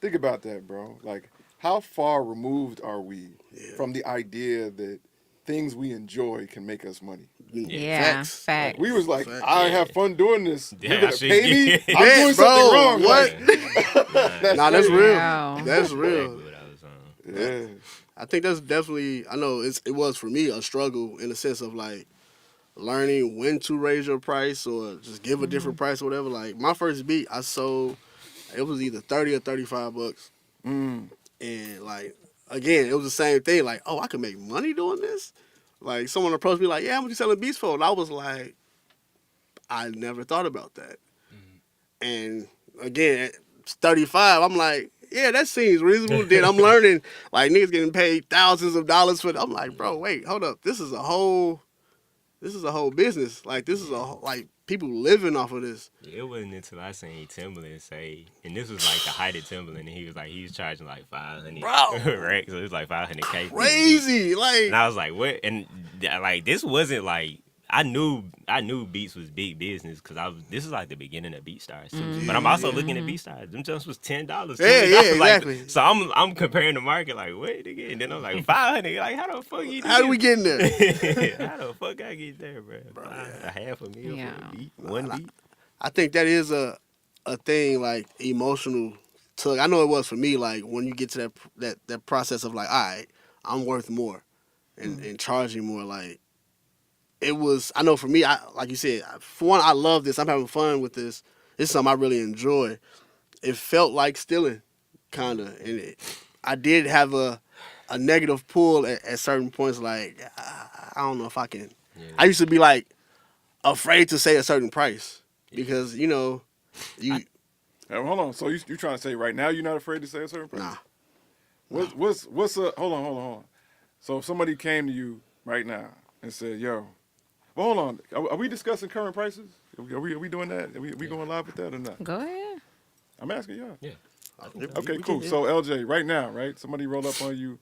think about that, bro. Like, how far removed are we from the idea that things we enjoy can make us money? Yeah. Facts. We was like, Facts. I have fun doing this. Yeah, You're gonna I pay me? should- I'm doing something wrong. What? Like, Nah, that's crazy. real. Wow. That's exactly real. what I was on. Yeah. I think that's definitely. I know it was for me a struggle in the sense of like learning when to raise your price or just give a different price or whatever. Like my first beat, I sold. It was either $30 or $35, and like again, it was the same thing. Like, oh, I could make money doing this. Like someone approached me like, yeah, how much you selling beats for? And I was like, I never thought about that. And again, at 35, I'm like, yeah, that seems reasonable. Then I'm learning, like, niggas getting paid thousands of dollars for it. I'm like, bro, wait, hold up. This is a whole business. Like, this is like, people living off of this. It wasn't until I seen Timbaland say, and this was like the height of Timbaland, and he was charging like 500, Bro. right? So it was like 500K. for the beat. Crazy. Like, And I was like, what? And like, this wasn't like, I knew Beats was big business because this is like the beginning of BeatStars too. But I'm also looking at BeatStars. Them jumps was $10. $20. Yeah, Like, exactly. so I'm comparing the market like, wait again. And then I'm like 500. Like, how the fuck you? how do we get in there? How the fuck I get there, bro? A half a meal Yeah. for a beat, one beat. I think that is a thing, like, emotional tug. I know it was for me, like, when you get to that process of, like, all right, I'm worth more and charging more, like, it was, I know for me, like you said, for one, I love this. I'm having fun with this. This is something I really enjoy. It felt like stealing, kind of. And I did have a negative pull at certain points, like, I don't know if I can. Yeah. I used to be, like, afraid to say a certain price because, you know, Hey, hold on. So you trying to say right now you're not afraid to say a certain price? nah. What's hold on. So if somebody came to you right now and said, yo, well, hold on. Are we discussing current prices? Are we doing that? Are we going live with that or not? Go ahead. I'm asking y'all. Yeah. Okay, cool. So LJ, right now, right? Somebody roll up on you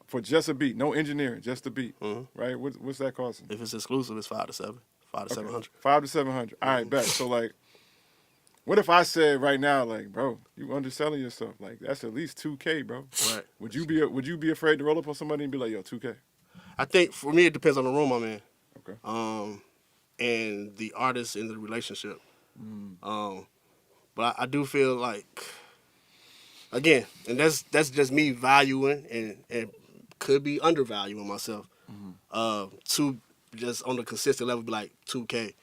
for just a beat, no engineering, just a beat, right? What's that costing? If it's exclusive, it's 5 to 7, 5 to 700. 5 to 700. All right, bet. So like, what if I said right now, like, bro, you underselling yourself? Like, that's at least $2K, bro. Right. Would you be afraid to roll up on somebody and be like, yo, $2K? I think for me, it depends on the room I'm in. Okay. And the artist in the relationship. But I do feel like, again, and that's just me valuing and could be undervaluing myself. To just on the consistent level be like 2K.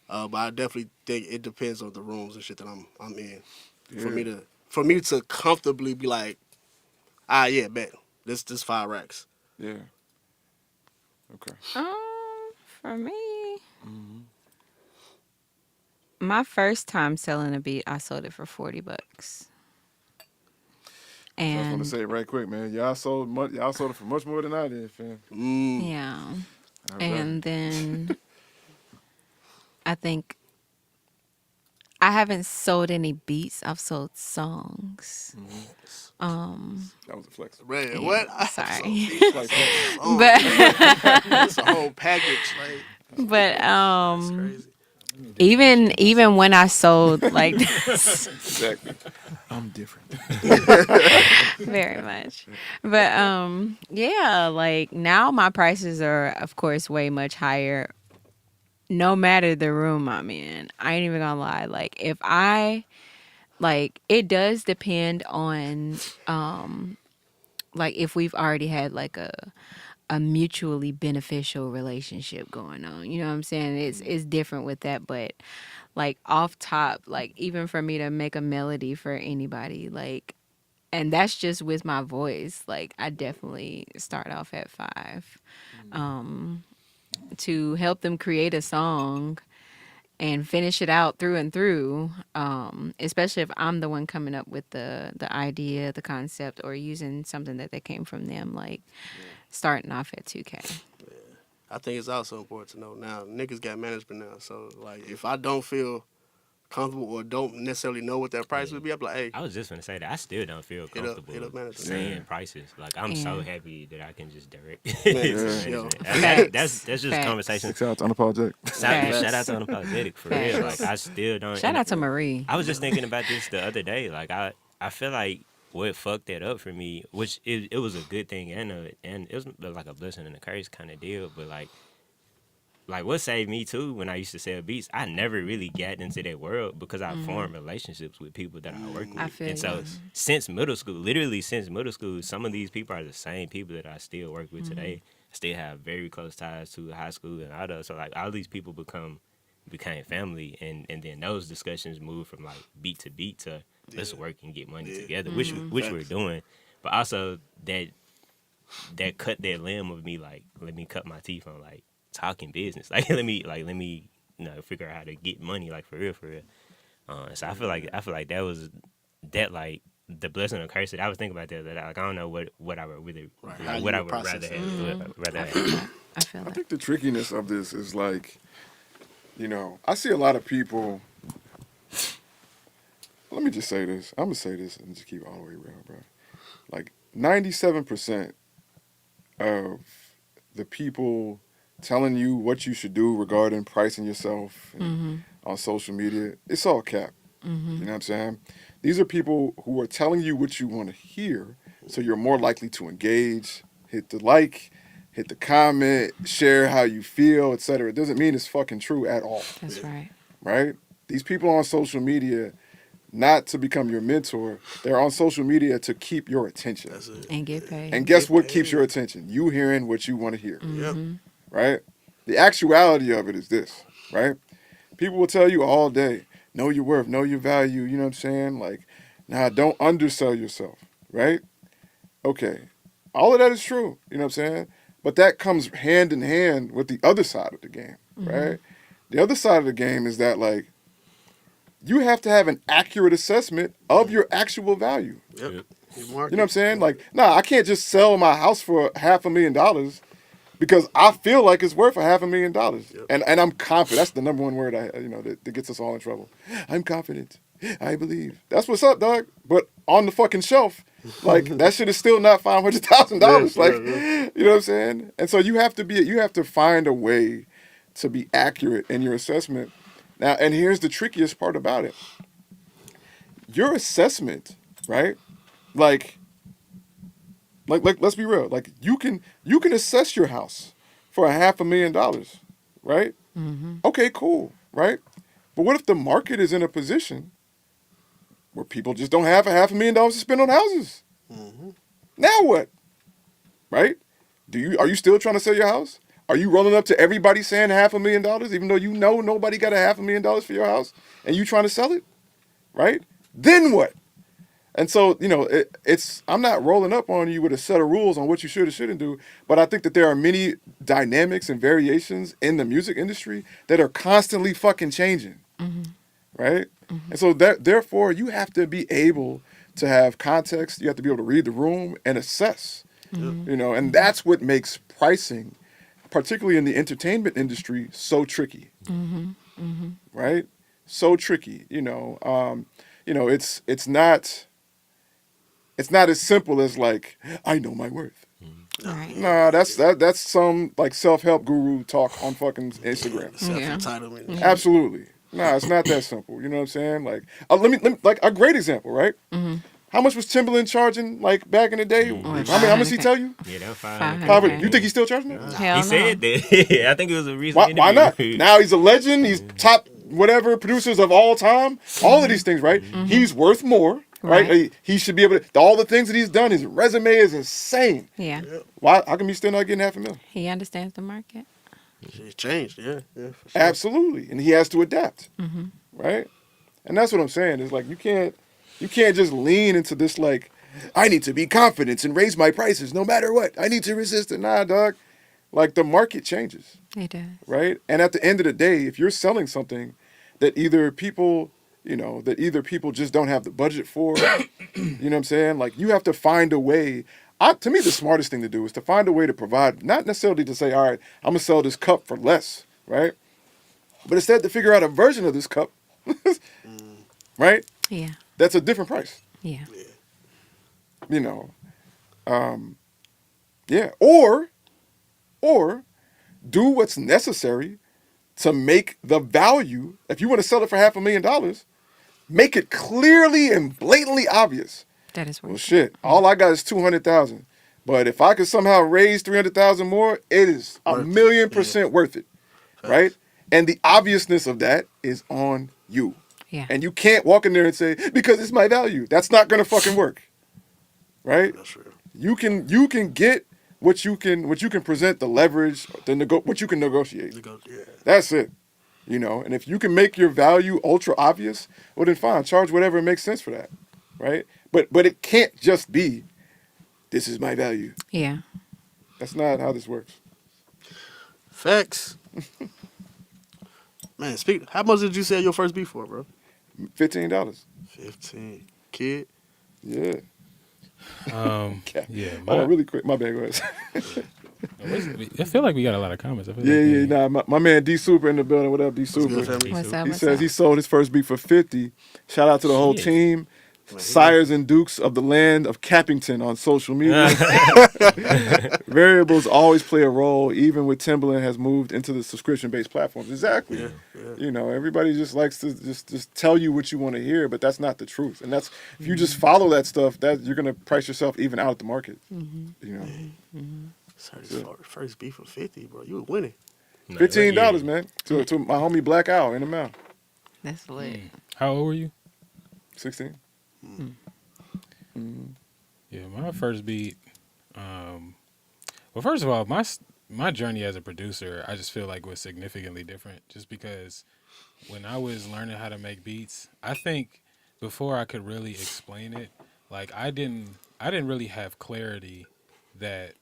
But I definitely think it depends on the rooms and shit that I'm in. Yeah. For me to comfortably be like, yeah, bet this 5 racks. Yeah. Okay. For me, my first time selling a beat, I sold it for $40. I just want And to say it right quick, man. Y'all sold it for much more than I did, fam. yeah, All right. and then I think I haven't sold any beats. I've sold songs. That was a flex. Red, what? Sorry. Oh, But it's a whole package. Like, but that's crazy. even when I sold like Exactly. I'm different. very much. But yeah, like now my prices are of course way much higher no matter the room I'm in. I ain't even gonna lie. Like if I like it does depend on like if we've already had like a mutually beneficial relationship going on. You know what I'm saying? It's different with that, but like off top, like even for me to make a melody for anybody, like and that's just with my voice. Like I definitely start off at 5. To help them create a song and finish it out through and through, especially if I'm the one coming up with the idea, the concept, or using something that came from them, like starting off at 2K. I think it's also important to know now, niggas got management now. So, like, if I don't feel comfortable or don't necessarily know what that price would be, I'm like, hey, I was just gonna say that I still don't feel Hit up comfortable management. saying Yeah. prices. Like I'm so Yeah. happy that I can just direct Man, to yo. management. Facts. That's just Facts. conversation. 6 outs, unapologetic. Shout out to Unapologetic for real. Facts. Like I still don't. Shout out to Marie. I was just thinking about this the other day. Like I feel like what fucked that up for me, which it was a good thing and it was like a blessing and a curse kind of deal. But like what saved me too when I used to sell beats, I never really got into that world because I formed relationships with people that I work with. I feel and so you. since middle school, some of these people are the same people that I still work with today. I still have very close ties to high school and all that. So like all these people became family, and then those discussions moved from like beat to beat to let's work and get money together, which we're doing. But also that cut that limb of me, like let me cut my teeth on like talking business, like let me figure out how to get money, like for real. So I feel like that was that like the blessing or curse that I was thinking about that like I don't know what I would really How you what I would would process rather I have. feel that. I feel I that. think the trickiness of this is like, I see a lot of people. Let me just say this. I'm gonna say this and just keep it all the way real, bro. Like 97% of the people telling you what you should do regarding pricing yourself and on social media, it's all cap. You know what I'm saying? These are people who are telling you what you want to hear, so you're more likely to engage, hit the like, hit the comment, share how you feel, etc. It doesn't mean it's fucking true at all, That's right. right? These people on social media, not to become your mentor, they're on social media to keep your attention. that's it. And get paid. And guess Get what keeps paid. your attention? You hearing what you want to hear, Yep. right? The actuality of it is this, right? People will tell you all day, know your worth, know your value, you know what I'm saying? Like, nah, don't undersell yourself, right? Okay. All of that is true, you know what I'm saying? But that comes hand in hand with the other side of the game, right? The other side of the game is that, like, you have to have an accurate assessment of your actual value. Yep. Yep. You You know what I'm saying? Like, nah, I can't just sell my house for $500,000 because I feel like it's worth $500,000. Yep. And I'm confident. That's the number one word that gets us all in trouble. I'm confident. I believe. That's what's up, dog. But on the fucking shelf, like that shit is still not $500,000. Like, you know what I'm saying? And so you have to find a way to be accurate in your assessment. Now, and here's the trickiest part about it. Your assessment, right? Like let's be real. Like you can assess your house for $500,000, right? Okay, cool, right? But what if the market is in a position where people just don't have $500,000 to spend on houses? Now what? Right? Are you still trying to sell your house? Are you rolling up to everybody saying $500,000, even though you know nobody got $500,000 for your house, and you trying to sell it? Right? Then what? And so, I'm not rolling up on you with a set of rules on what you should or shouldn't do, but I think that there are many dynamics and variations in the music industry that are constantly fucking changing, right? And so therefore, you have to be able to have context, you have to be able to read the room and assess, and that's what makes pricing, particularly in the entertainment industry, so tricky, right? so tricky. It's not as simple as like I know my worth. Right. Nah, that's some like self-help guru talk on fucking Instagram. Self-entitlement. Absolutely. Nah, it's not that simple. You know what I'm saying? Like, let me like a great example, right? How much was Timberland charging like back in the day? How much he tell you? Yeah, that was 500. 500. You think he's still charging that? Hell He no. said that. I think it was a recent Why not? interview. Now he's a legend. He's top whatever producers of all time. All of these things, right? He's worth more, right? Right. He should be able to. All the things that he's done, his resume is insane. Yeah. Why? How come he's still not getting $500,000? He understands the market. It changed, yeah, for sure. Absolutely, and he has to adapt, right? And that's what I'm saying. Is like you can't just lean into this like I need to be confident and raise my prices no matter what. I need to resist it. Nah, dog. Like the market changes, He does. right? And at the end of the day, if you're selling something that either people just don't have the budget for, you know what I'm saying? Like you have to find a way. To me, the smartest thing to do is to find a way to provide, not necessarily to say, all right, I'm gonna sell this cup for less, right? But instead to figure out a version of this cup, right? Yeah. That's a different price, Yeah. you know. Yeah, or do what's necessary to make the value. If you want to sell it for $500,000, make it clearly and blatantly obvious. That is Well, worth it. shit, all I got is 200,000. But if I could somehow raise 300,000 more, it is a Worth it. million% worth it, right? And the obviousness of that is on you. Yeah. And you can't walk in there and say because it's my value. That's not gonna fucking work, right? That's real. You can get what you can present, the leverage, what you can negotiate. Yeah. That's it. You know, and if you can make your value ultra obvious, well then fine, charge whatever makes sense for that, right? But it can't just be, this is my value. Yeah. That's not how this works. Facts. Man, how much did you sell your first beat for, bro? $15. 15. Kid. Yeah. Yeah. Oh, really quick. My bad. Go ahead. I feel like we got a lot of comments. I feel Yeah. Nah, my man D Super in the building. What up, D What's Super? good, family? What's up? He What's says up? he sold his first beat for 50. Shout out to the whole Shit. team. Sires and Dukes of the land of Cappington on social media. Variables always play a role, even when Timbaland has moved into the subscription-based platforms. Exactly. Yeah. You know, everybody just likes to just tell you what you want to hear, but that's not the truth. And that's if you just follow that stuff, that you're gonna price yourself even out of the market. You know, First beat for 50, bro. You were winning. No, $15, yeah. man, to my homie Black Owl in the mouth. That's lit. How old were you? 16. Yeah, my first beat. Well, first of all, my journey as a producer, I just feel like was significantly different. Just because when I was learning how to make beats, I think before I could really explain it, like I didn't really have clarity that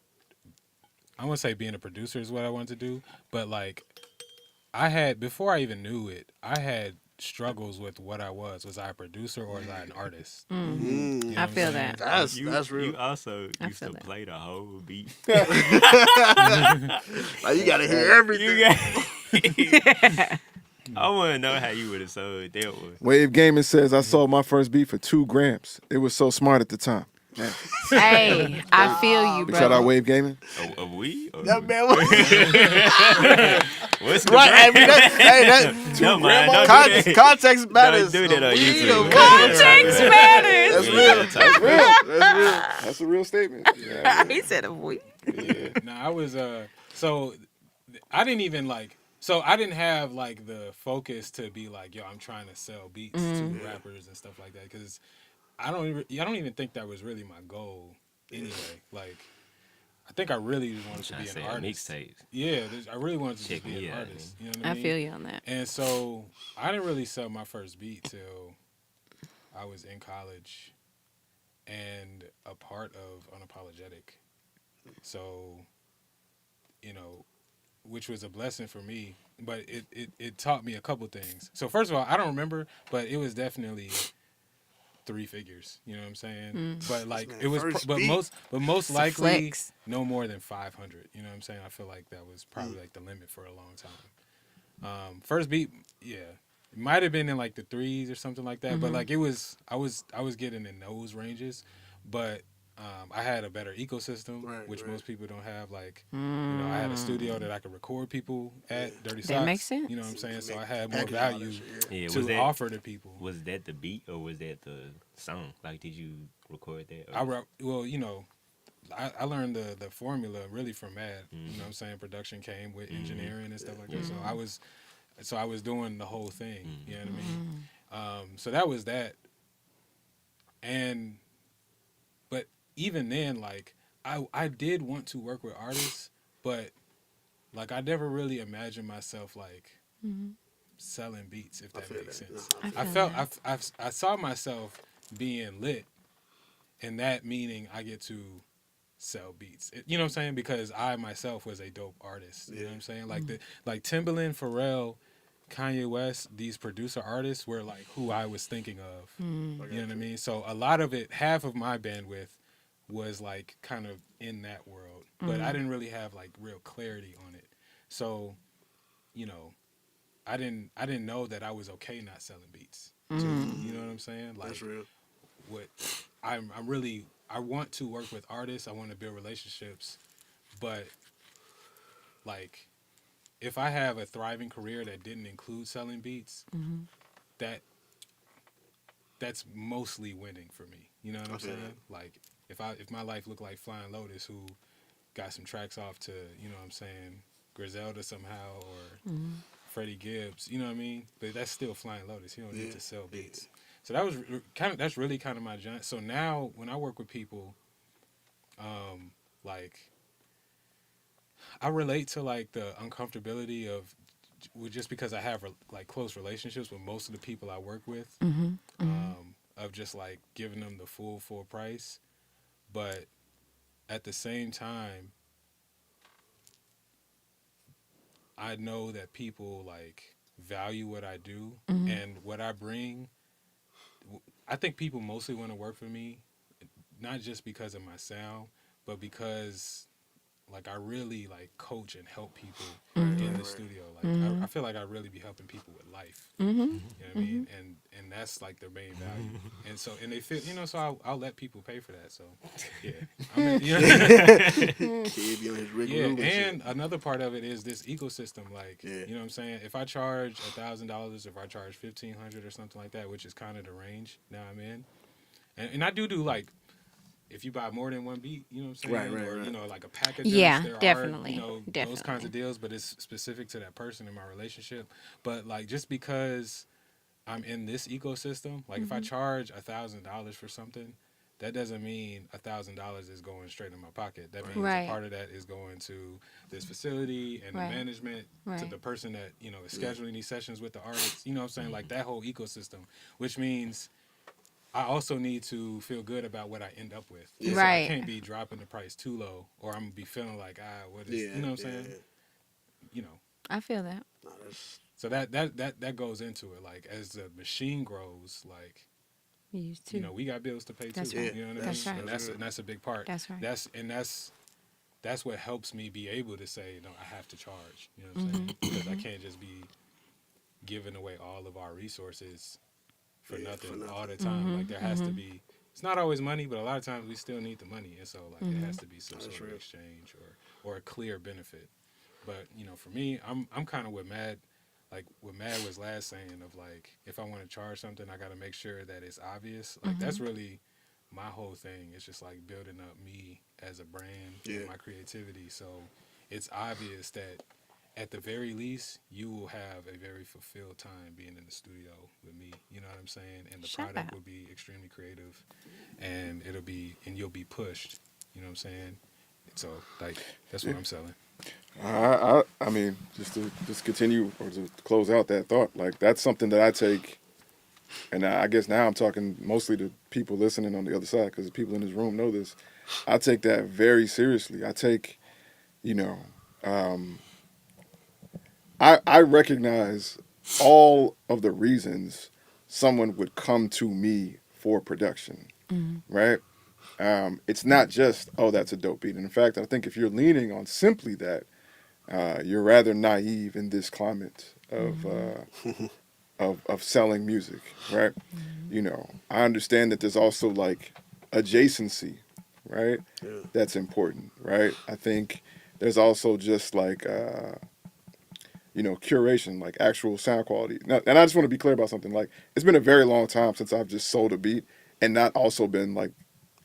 I wouldn't say being a producer is what I wanted to do, but like before I even knew it, I had struggles with what I was. Was I a producer or was I an artist? You know I what I'm feel saying? that. That's real. You also I used to feel that. play the whole beat. Like, you gotta hear everything. I want to know how you would have sold that one. Wave Gaming says I sold my first beat for 2 grams. It was so smart at the time. Man. Hey, I feel you, Big shout out bro. Wave Gaming. A we? Or That man was what's the right. I brand? mean, that No, man, don't do that. context matters. Don't do that on We YouTube. the- Context matters. That's real. That's real. That's real. That's a real statement. Yeah. He said a week. No, I was so I didn't even like so I didn't have like the focus to be like, yo, I'm trying to sell beats to rappers and stuff like that, because I don't even think that was really my goal anyway. Like I think I really just wanted to Trying be to an say artist. mixtapes. Yeah, I really wanted to Check just be me an out, artist. You know what I I mean? feel you on that. And so I didn't really sell my first beat till I was in college and a part of Unapologetic. So, you know, which was a blessing for me, but it taught me a couple things. So first of all, I don't remember, but it was definitely 3 figures. You know what I'm saying? But like Man, it was, first but beat. most a likely flex. no more than 500. You know what I'm saying? I feel like that was probably like the limit for a long time. First beat, yeah. It might have been in like the 3s or something like that, but like I was getting in those ranges, but I had a better ecosystem, which most people don't have. Like, I had a studio that I could record people at. Dirty Socks. That makes sense. You know what I'm saying? So I had more Package all that value shit, to offer to people. Was that the beat or was that the song? Like, did you record that? I learned the formula really from Mad. You know what I'm saying? Production came with engineering and stuff like that. So I was doing the whole thing. You know what I mean? So that was that. But even then, like, I did want to work with artists, but like I never really imagined myself like selling beats, if that makes sense. I saw myself being lit, and that meaning I get to sell beats. You know what I'm saying? Because I myself was a dope artist. You know what I'm saying? Like Timbaland, Pharrell, Kanye West, these producer artists were like who I was thinking of. You know what I mean? So a lot of it, half of my bandwidth was like kind of in that world, but I didn't really have like real clarity on it. So, I didn't know that I was okay not selling beats. You know what I'm saying? Like, that's real. What I want to work with artists. I want to build relationships, but like, if I have a thriving career that didn't include selling beats, that's mostly winning for me. You know what I'm saying? Like, if my life looked like Flying Lotus, who got some tracks off to, you know what I'm saying, Griselda somehow or Freddie Gibbs, you know what I mean? But that's still Flying Lotus. He don't need to sell beats. So that was that's really kind of my giant. So now when I work with people, like, I relate to like the uncomfortability of just because I have like close relationships with most of the people I work with, of just like giving them the full price. But at the same time, I know that people like value what I do and what I bring. I think people mostly want to work for me, not just because of my sound, but because like I really like coach and help people in the studio. Like I feel like I really be helping people with life. You know what I mean? And that's like their main value. And so they feel, so I'll let people pay for that. So yeah, I mean, Kid be on his Rick yeah. Rubin And shit. another part of it is this ecosystem. Like, you know what I'm saying? If I charge $1,000, if I charge $1,500 or something like that, which is kind of the range now I'm in, and I do like, if you buy more than one beat, you know what I'm saying? Or, like a package. Yeah, there definitely. Are, those kinds of deals, but it's specific to that person in my relationship. But like, just because I'm in this ecosystem, like if I charge $1,000 for something, that doesn't mean $1,000 is going straight in my pocket. That means a part of that is going to this facility and the management, to the person that, is scheduling these sessions with the artists. You know what I'm saying? Like that whole ecosystem, which means I also need to feel good about what I end up with. Yeah. So I can't be dropping the price too low, or I'm gonna be feeling like, what is, you know what I'm saying? You know. I feel that. So that goes into it. Like as the machine grows, like You used to. we got bills to pay That's too. right. You know what I mean? That's right. And that's a big part. That's right. That's what helps me be able to say, no, I have to charge. You know what I'm saying? Because I can't just be giving away all of our resources for nothing all the time. Like there has to be. It's not always money, but a lot of times we still need the money, and so like it has to be some sort of exchange or a clear benefit. But for me, I'm kind of with Mad. Like what Mad was last saying of like, if I want to charge something, I got to make sure that it's obvious. Like that's really my whole thing. It's just like building up me as a brand and my creativity. So it's obvious that at the very least, you will have a very fulfilled time being in the studio with me. You know what I'm saying? And the product will be extremely creative, and you'll be pushed. You know what I'm saying? So like that's what I'm selling. I mean, just to continue or to close out that thought, like that's something that I take, and I guess now I'm talking mostly to people listening on the other side because the people in this room know this. I take that very seriously. I take, I recognize all of the reasons someone would come to me for production, right? It's not just, oh, that's a dope beat. And in fact, I think if you're leaning on simply that, you're rather naive in this climate of selling music, right? You know, I understand that there's also like adjacency, right? Yeah. That's important, right? I think there's also just like you know, curation, like actual sound quality. Now, and I just want to be clear about something. Like, it's been a very long time since I've just sold a beat and not also been like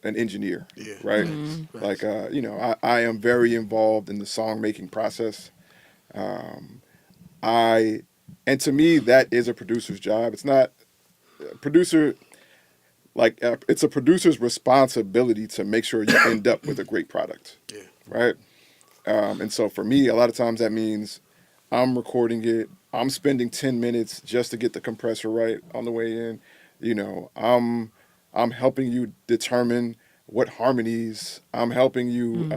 an engineer, Yeah. right? Facts. Like, you know, I am very involved in the song making process. And to me, that is a producer's job. It's not a producer. Like, it's a producer's responsibility to make sure you end up with a great product, Yeah. right? And so for me, a lot of times that means I'm recording it. I'm spending 10 minutes just to get the compressor right on the way in. You know, I'm helping you determine what harmonies. I'm helping you.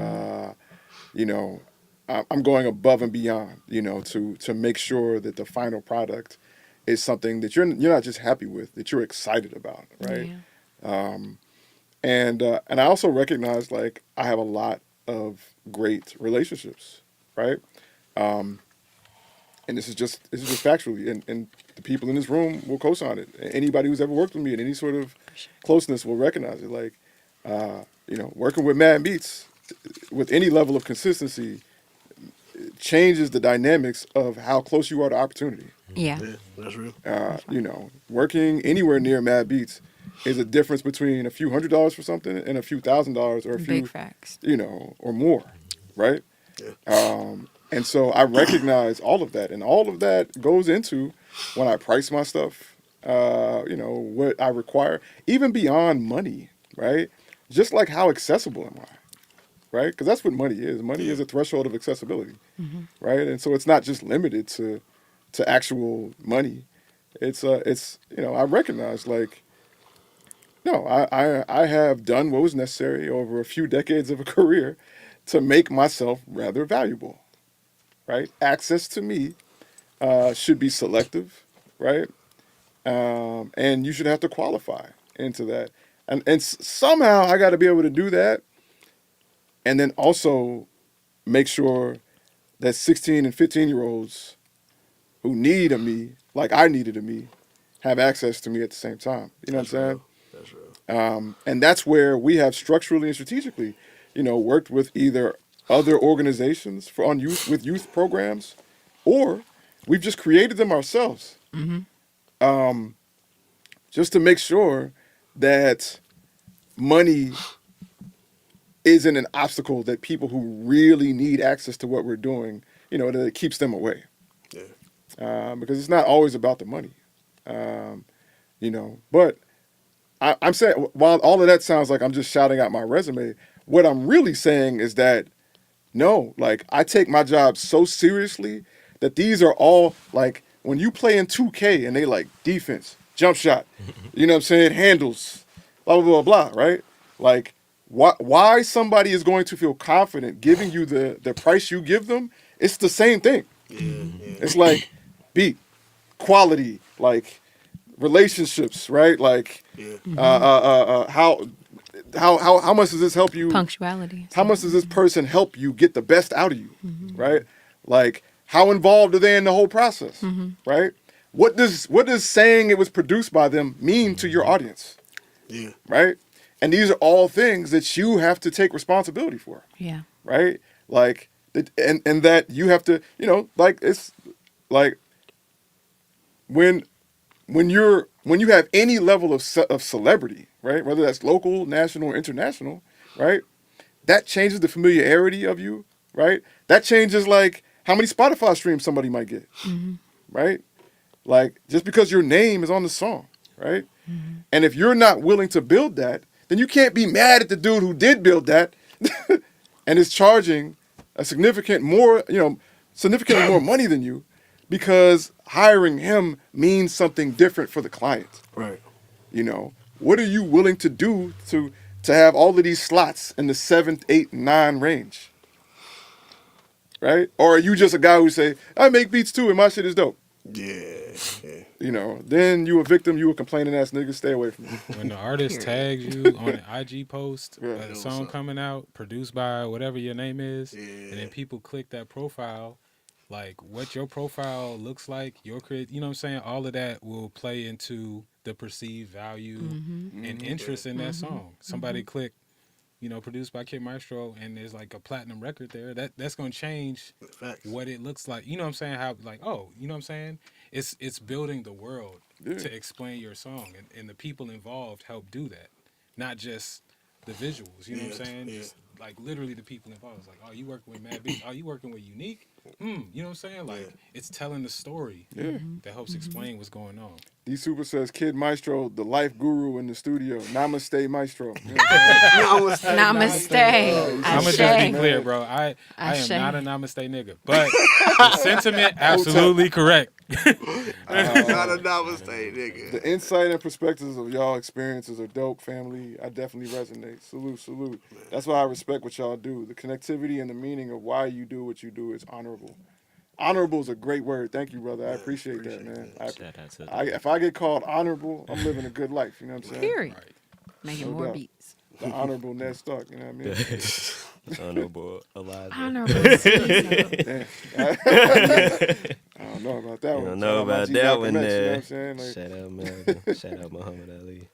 You know, I'm going above and beyond. You know, to make sure that the final product is something that you're not just happy with, that you're excited about, right? Yeah. And I also recognize like I have a lot of great relationships, right? And this is just factually, and the people in this room will co-sign it. Anybody who's ever worked with me in any sort of closeness will recognize it. Like, you know, working with Mad Beats with any level of consistency changes the dynamics of how close you are to opportunity. Yeah. Yeah, that's real. You know, working anywhere near Mad Beats is a difference between a few $100s for something and a few $1,000s or a few, Big facts. you know, or more, right? Yeah. And so I recognize all of that, and all of that goes into when I price my stuff. You know, what I require, even beyond money, right? Just like how accessible am I, right? Because that's what money is. Money is a threshold of accessibility, right? And so it's not just limited to actual money. It's you know, I recognize like, no, I have done what was necessary over a few decades of a career to make myself rather valuable, right? Access to me should be selective, right? And you should have to qualify into that. And somehow I got to be able to do that, and then also make sure that 16 and 15-year-olds who need of me, like I needed of me, have access to me at the same time. You know what I'm saying? That's real. And that's where we have structurally and strategically, you know, worked with either other organizations for on youth with youth programs, or we've just created them ourselves, just to make sure that money isn't an obstacle that people who really need access to what we're doing, you know, that it keeps them away. Yeah. Because it's not always about the money, you know. But I'm saying, while all of that sounds like I'm just shouting out my resume, what I'm really saying is that, no, like, I take my job so seriously that these are all, like, when you play in 2K and they like defense, jump shot, you know what I'm saying, handles, blah, blah, blah, blah, right? Like, why somebody is going to feel confident giving you the price you give them, it's the same thing. Yeah. Yeah. It's like beat, quality, like relationships, right? Like Yeah. how much does this help you? Punctuality. How much does this person help you get the best out of you, right? Like, how involved are they in the whole process, right? What does saying it was produced by them mean to your audience, Yeah. right? And these are all things that you have to take responsibility for, Yeah. right? Like, and that you have to, you know, like, it's like when you have any level of celebrity, right? Whether that's local, national, or international, right? That changes the familiarity of you, right? That changes like how many Spotify streams somebody might get, right? Like, just because your name is on the song, right? And if you're not willing to build that, then you can't be mad at the dude who did build that and is charging a significantly more money than you, because hiring him means something different for the client. Right. You know, what are you willing to do to have all of these slots in the 7, 8, 9 range? Right? Or are you just a guy who say, I make beats too and my shit is dope? Yeah. Yeah. You know, then you a victim, you a complaining ass nigga, stay away from me. When the artist tags you on an IG post, Yeah. a song coming out, produced by whatever your name is, Yeah. and then people click that profile, like what your profile looks like, you know what I'm saying? All of that will play into the perceived value and interest in that song. Somebody click, you know, produced by Kid Maestro, and there's like a platinum record there. That's gonna change Facts. what it looks like. You know what I'm saying? How like, oh, you know what I'm saying? It's building the world to explain your song, and the people involved help do that, not just the visuals. You know what I'm saying? Yeah. Just, like literally the people involved. It's like, oh, you working with Mad B? Oh, you working with Unique? You know what I'm saying? Like it's telling the story that helps explain what's going on. D Super says, Kid Maestro, the life guru in the studio. Namaste, Maestro. Namaste. I'm gonna just be Ashe. clear, bro. I am Ashe. not a namaste nigga, but the sentiment absolutely correct. Not a namaste, nigga. The insight and perspectives of y'all experiences are dope, family. I definitely resonate. Salute, salute. That's why I respect what y'all do. The connectivity and the meaning of why you do what you do is honorable. Honorable is a great word. Thank you, brother. I appreciate that, man. Shout out to If I get called honorable, I'm living a good life. You know what I'm saying? Period. Making more doubt. beats. The honorable Ned Stark. You know what I mean? honorable Elijah. Honorable. Damn. I don't know about that You one. don't Shout know out my about G. that Malcolm one X, you know what there. I'm saying? Like, Shout out Malcolm. Shout out Muhammad Ali.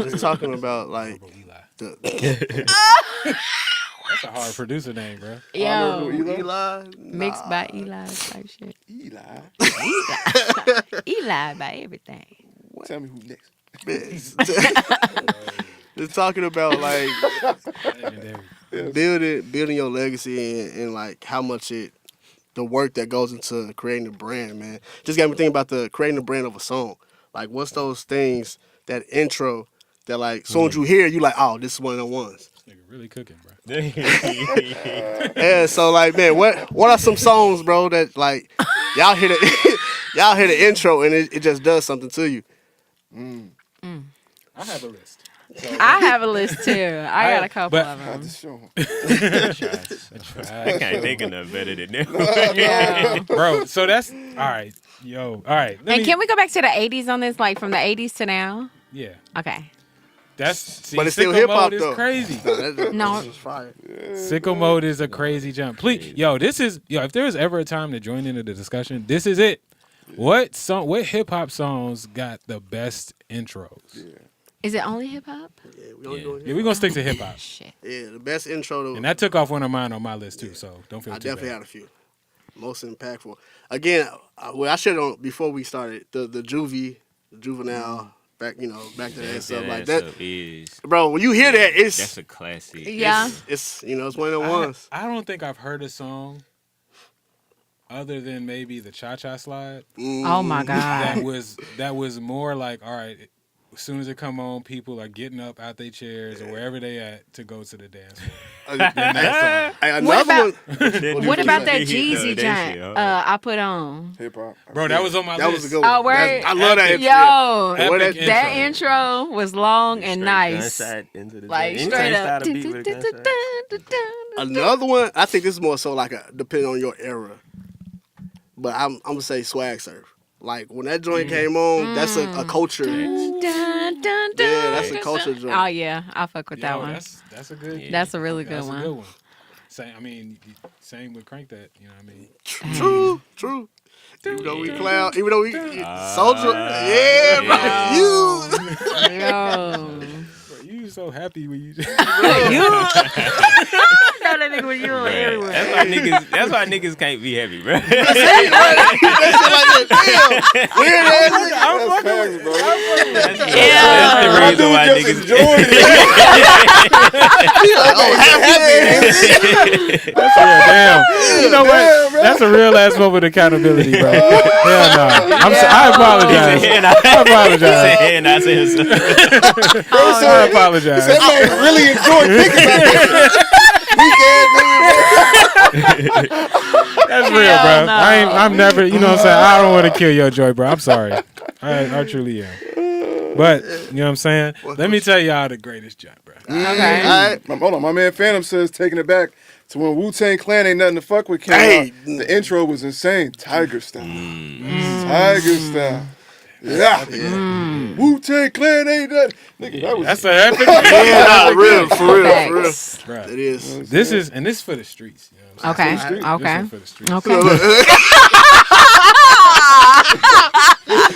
Just talking about like Bro, Eli. the That's a hard producer name, bro. Yo, Honorable Eli. Eli. mixed by Eli type shit. Eli. Eli by everything. Tell me who next. Just talking about like Legendary. building your legacy and like how much the work that goes into creating a brand, man. Just got me thinking about the creating a brand of a song. Like what's those things, that intro that like soon as you hear it, you like, oh, this is one of the ones. Nigga really cooking, bro. Yeah, so like, man, what are some songs, bro, that like y'all hear the y'all hear the intro and it just does something to you. I have a list. I have a list too. I got a couple but- of I had them. to show him. I can't think of nothing better than that. Yeah. Bro, so that's all right. Yo, all right. And can we go back to the 80s on this, like from the 80s to now? Yeah, Okay. that's But it's still Sicko hip hop Mode is though. crazy. No. This is fire. Sicko Mode is a crazy jump. Please, if there was ever a time to join into the discussion, this is it. What hip hop songs got the best intros? Is it only hip hop? Yeah, we only doing Yeah, we're gonna stick to hip hop. Shit. Yeah, the best intro to And that took off one of mine on my list too, so don't feel I too definitely bad. had a few. Most impactful. Again, I shared on before we started the juvenile back to that and stuff like that. Is, Bro, when you hear that, that's it's a classic. Yeah. it's it's one of the ones. I don't think I've heard a song other than maybe the Cha Cha Slide Oh my God. that was more like, all right, as soon as it come on, people are getting up out their chairs or wherever they at to go to the dance floor. Another What about- one. What about that He hit Jeezy that joint? shit hard. I put on. Hip hop. Bro, that was on my That list. was a good one. Oh, word. I love that. Epic. intro. Yo, Epic that- that intro. intro was long and Straight nice. gunshot into the Like joint. straight Anytime up. start a beat with a gunshot. Another one. I think this is more so like depending on your era. But I'm gonna say Swag Surf. Like when that joint came on, that's a culture. Dun, dun, dun, Yeah, that's a dun, culture dun. joint. Oh yeah, I fuck with that Yo, one. that's a good. Yeah. That's a really good That's a one. good one. Same with Crank That. You know what I mean? True. Even though we clown, even though we soldier, yeah, bro. You. Yo. Bro, you so happy when you. Know that nigga with you everywhere. That's why niggas can't be heavy, bro. Weird ass That's facts, bro. That's Yeah. the reason why Just niggas. enjoying it. That's real. Damn. You know what? That's a real ass moment of accountability, bro. Hell no. I apologize. I apologize. And I said so. I apologize. That man really enjoyed thinking about this. Weak ass nigga, That's real, bro. no. I'm never, you know what I'm saying? I don't want to kill your joy, bro. I'm sorry. I truly am. But, you know what I'm saying? Let me tell y'all the greatest jump, bro. Okay. Alright. Hold on, my man Phantom says taking it back to when Wu-Tang Clan ain't nothing to fuck with came Hey. out. The intro was insane. Tiger style. Tiger style. Yeah. Wu-Tang Clan ain't that. Nigga, that was. That's an epic. Yeah, nah, real, for real. Facts. Bruh. It is. This is for the streets. You know what I'm Okay. saying? Okay. This is for the streets. Okay.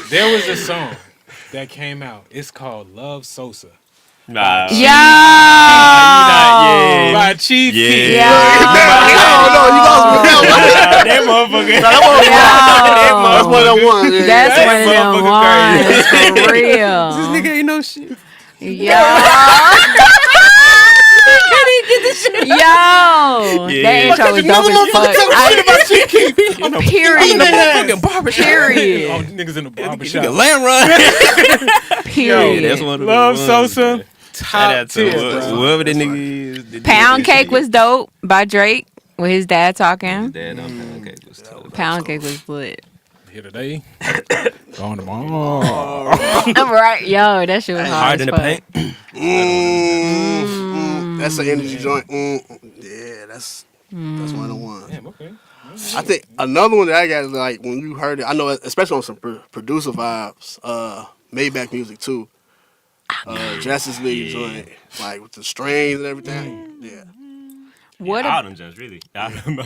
There was a song that came out. It's called Love Sosa Nah. Yo. by Chief Keef. Yeah. No, you lost me. That motherfucker. That's one of the ones. Yeah. That's one of them motherfucker ones for real. This nigga ain't no shit. Yo. Yo, that intro was dope as fuck. Period. Fucking barbershop. Period. Oh, niggas in the barbershop. Land run. Period. That's one of the Love ones, Sosa. man. Shout Top out tier, to bro. whoever the nigga is. that did Pound that Cake shit. was dope by Drake with his dad talking. Dad on Pound Cake was tough. Pound Cake was lit. Here today. Gone tomorrow. Right, yo, that shit was hard Hard as in the fuck. paint. That's an energy joint. Yeah, that's one of the ones. Damn, okay. I think another one that I got is like when you heard it. I know, especially on some producer vibes. Maybach music too. Justice League joint, like with the strings and everything. Yeah. What All a, them just really. All them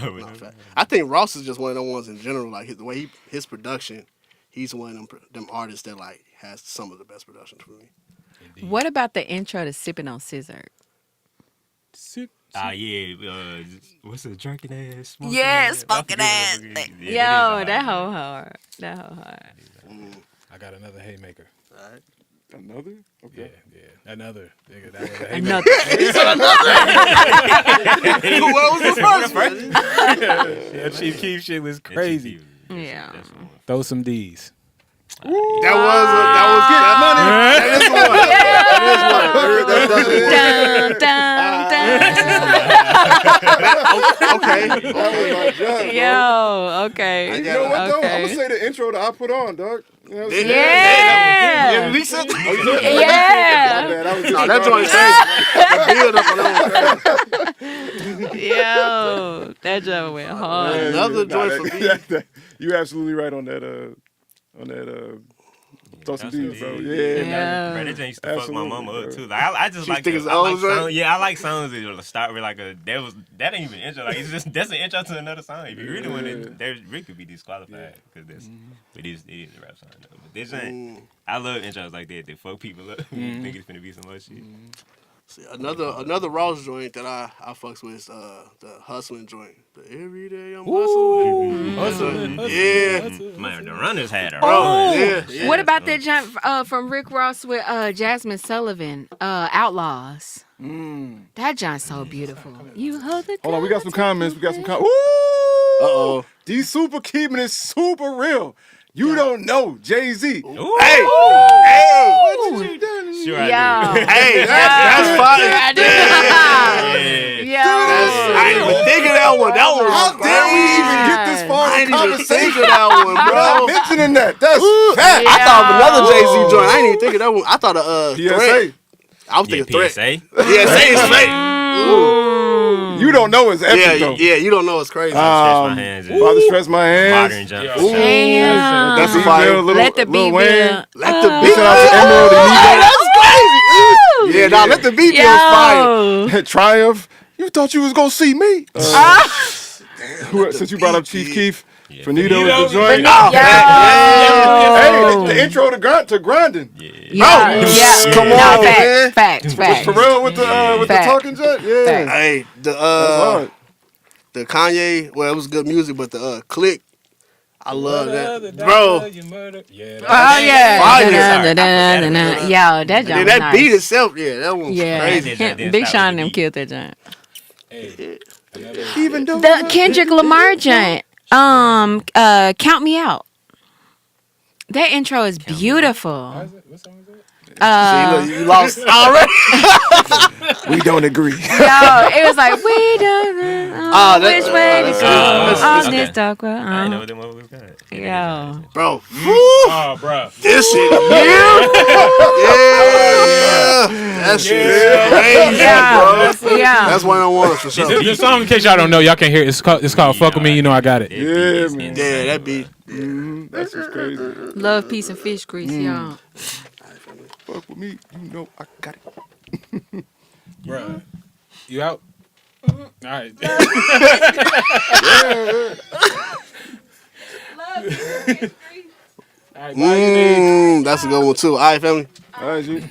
I think Ross is just one of them ones in general. Like the way his production, he's one of them artists that like has some of the best production for me. what about the intro to Sipping on Scissor? yeah. What's it? Drinking ass. Smoking Yeah, ass. smoking ass. Yeah, that is Yo, hard. that whole hard. That whole hard. I got another haymaker. Another? Okay. Yeah. Another. Nigga, that was a haymaker. Another. What was the first one? Yeah, Chief Keef shit was That crazy. shit, Yeah. that's one. Throw some D's. That is one. Okay. That was my job, bro. Yo, okay. You know what, though? I'm Okay. going to say the intro that I put on, dog. You know what I'm saying? Yeah. Lisa. My Yeah. bad, I was just Nah, that joint crazy. Build up on that one. Yo, that joke went hard. Another joint for me. You absolutely right on that. Throw some D's, bro. Yeah. Yeah. Bro, that joint used to fuck my Absolutely, mama up bro. too. Like I just You like think it's I like old, right? songs. Yeah, I like songs that start with like that ain't even intro. Like it's just that's an intro to another song. If you really want it, there Rick could be disqualified because that's but it is a rap song. Though. But this ain't. I love intros like that. They fuck people up. You think it's gonna be some more shit. See, another Ross joint that I fucks with is the hustling joint. The everyday I'm hustling. Yeah. Man, the runners had a Oh, run. Yeah. what about that jump from Rick Ross with Jasmine Sullivan, Outlaws? That joint's so beautiful. You hold the Hold on, we got some comments. Ooh! Uh-oh. D Super keeping it super real. You don't know Jay-Z. Ooh. Hey. Sure Yo. I do. Hey, that's fire. I do. Yeah. Yo. I ain't even think of that one. That one was How dare we crazy. even get this far I in ain't even think conversation? of that one, We're not bro. mentioning that. That's fact. Yeah. I thought of another Jay-Z joint. I ain't even think of that one. I thought of Threat. PSA. I was thinking Threat. PSA. PSA is fake. You don't know it's epic, though. Yeah, you don't know it's crazy. Stretch my hands. Father Stretch My Hands. Modern jump. Damn. That's Lil fire. Lil Let the Lil beat Wayne. build. Let the Big beat shout out to Emerald and Hey, that's crazy. Yeah, nah, let the beat be fire. Yo. Triumph. You thought you was gonna see me? Since you brought up Chief Keef, Finito is the joint. Nah, Yo. Hey, the intro to grinding. Yeah. Come No, on, facts, man. Facts. Pharrell with the Fact. talking joint. Yeah, Fact. Hey, that's hard. the Kanye, well, it was good music, but the Click, I love that. Bro, Yeah. Oh yeah. Fire. Yo, that and joint then was that nice. beat itself, yeah, that one was Yeah. crazy. Big Sean and them killed that joint. Even though The Kendrick Lamar joint. Count Me Out. That intro is beautiful. What song is that? See, look, you lost already. we don't agree. Yo, it was like we don't know that- which way to go on okay. this dark road. I didn't know what them motherfuckers got. Yo, Bro, Oh, bro. this shit, yeah, that shit is crazy, bro. yeah. That's one on one for sure. This song, in case y'all don't know, y'all can't hear it. It's called Fuck With Me, You Know I Got It. Yeah, man. Yeah, that beat. That's just crazy. Love, peace, and fish grease, y'all. Fuck with me, you know I got it. Bruh. You out? All right. All right, bye, unique. That's a good one too. All right, family. All right, G.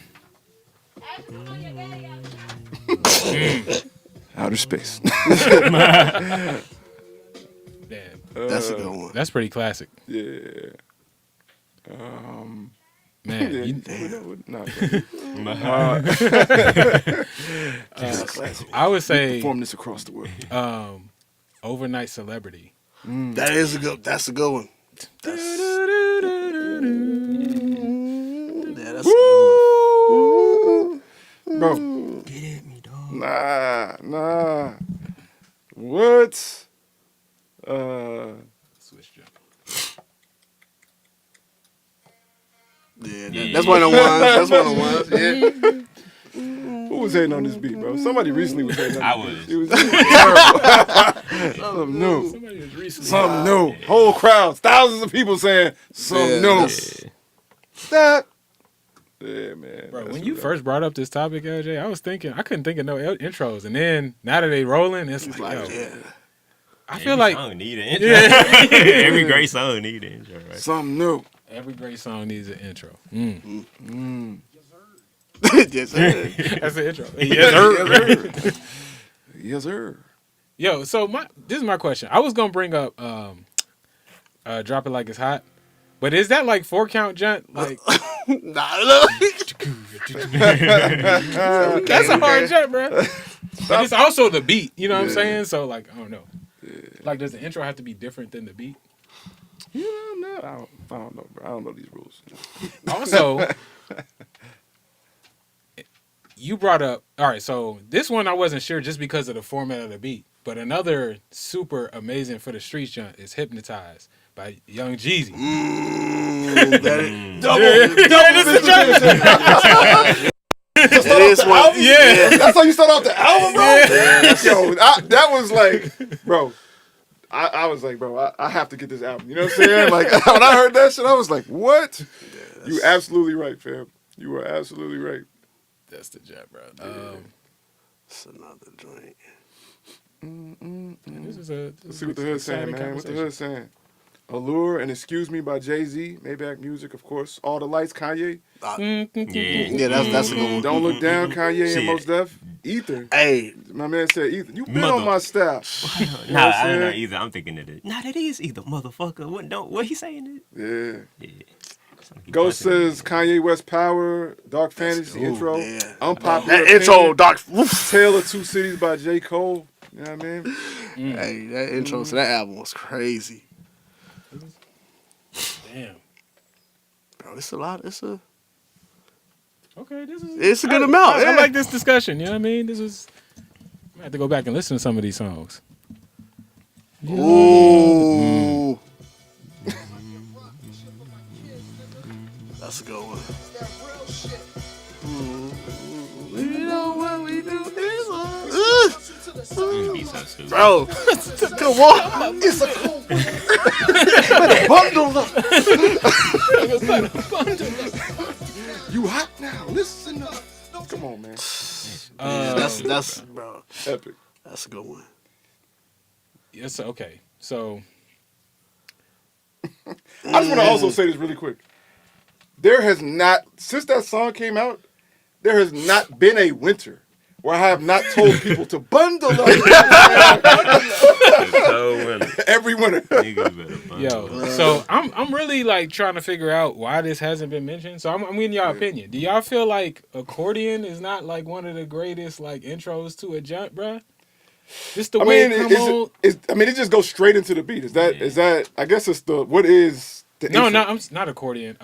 Outer space. Damn. That's a good one. That's pretty classic. Yeah. Man, Yeah, you, I would say perform this across the world. overnight celebrity. That's a good one. That's a good one. Bro. Get at me, dog. Nah. What? Switch jump. Yeah, that's one of the ones. That's one of the ones. Yeah. Who was hating on this beat, bro? Somebody recently was hating on this beat. It was terrible. Something new. Somebody was recently. Something new. Whole crowds, thousands of people saying something new. Stop. Yeah, man. Bro, That's when you what first brought up this topic, LJ, I was thinking I couldn't think of no intros, and then now that they rolling, it's like, yo, I feel like song need an intro. Every great song need an intro, right? something new. every great song needs an intro. Yes, sir. That's the intro. Yes, sir. Yes, sir. Yo, so this is my question. I was gonna bring up Drop It Like It's Hot, but is that like 4-count jump? Like Nah. that's a hard jump, bro. But it's also the beat. You know what I'm saying? So like, I don't know. Like, does the intro have to be different than the beat? You don't know. I don't know, bro. I don't know these rules. Also, you brought up, all right, so this one I wasn't sure just because of the format of the beat, but another super amazing for the streets jump is Hypnotized by Young Jeezy. It is one. Yeah. That's how you start off the album, bro? Yo, that was like, bro, I was like, bro, I have to get this album. You know what I'm saying? Like, when I heard that shit, I was like, what? You absolutely right, fam. You were absolutely right. That's the jump, bro. It's another joint. This is a, Let's see what the hood's saying, man. What the hood's saying? Allure and Excuse Me by Jay-Z. Maybach Music, of course. All the Lights, Kanye. Yeah, that's a good one. Don't Look Down, Kanye Shit. and Mos Def. Ether. Hey, My man said Ether. You been on my style. Nah, what I I'm don't know saying? either. I'm thinking of it. Nah, that is either, motherfucker. What he saying? Yeah. Yeah. Ghost says Kanye West Power, Dark Fantasy cool, intro, yeah. Unpopular that intro, Opinion, Doc. Tale of Two Cities by J. Cole. You know what I mean? Hey, that intro to that album was crazy. damn. Bro, it's a lot. Okay, this is It's a good amount, I yeah. like this discussion. You know what I mean? This is. I have to go back and listen to some of these songs. Ooh. That's a good one. We know what we do is Be so stupid. bro. Come on. It's a cold bundle up. You hot now? Listen up. Come on, man. That's bro. Epic. That's a good one. Yes. Okay. So I just want to also say this really quick. There has not, since that song came out, there has not been a winter where I have not told people to bundle up every winter. yo, so I'm really like trying to figure out why this hasn't been mentioned. So I'm getting y'all opinion. Do y'all feel like Accordion is not like one of the greatest like intros to a jump, bruh? Just the way it come on. It just goes straight into the beat. Is that? I guess it's what is the No, intro? I'm not Accordion.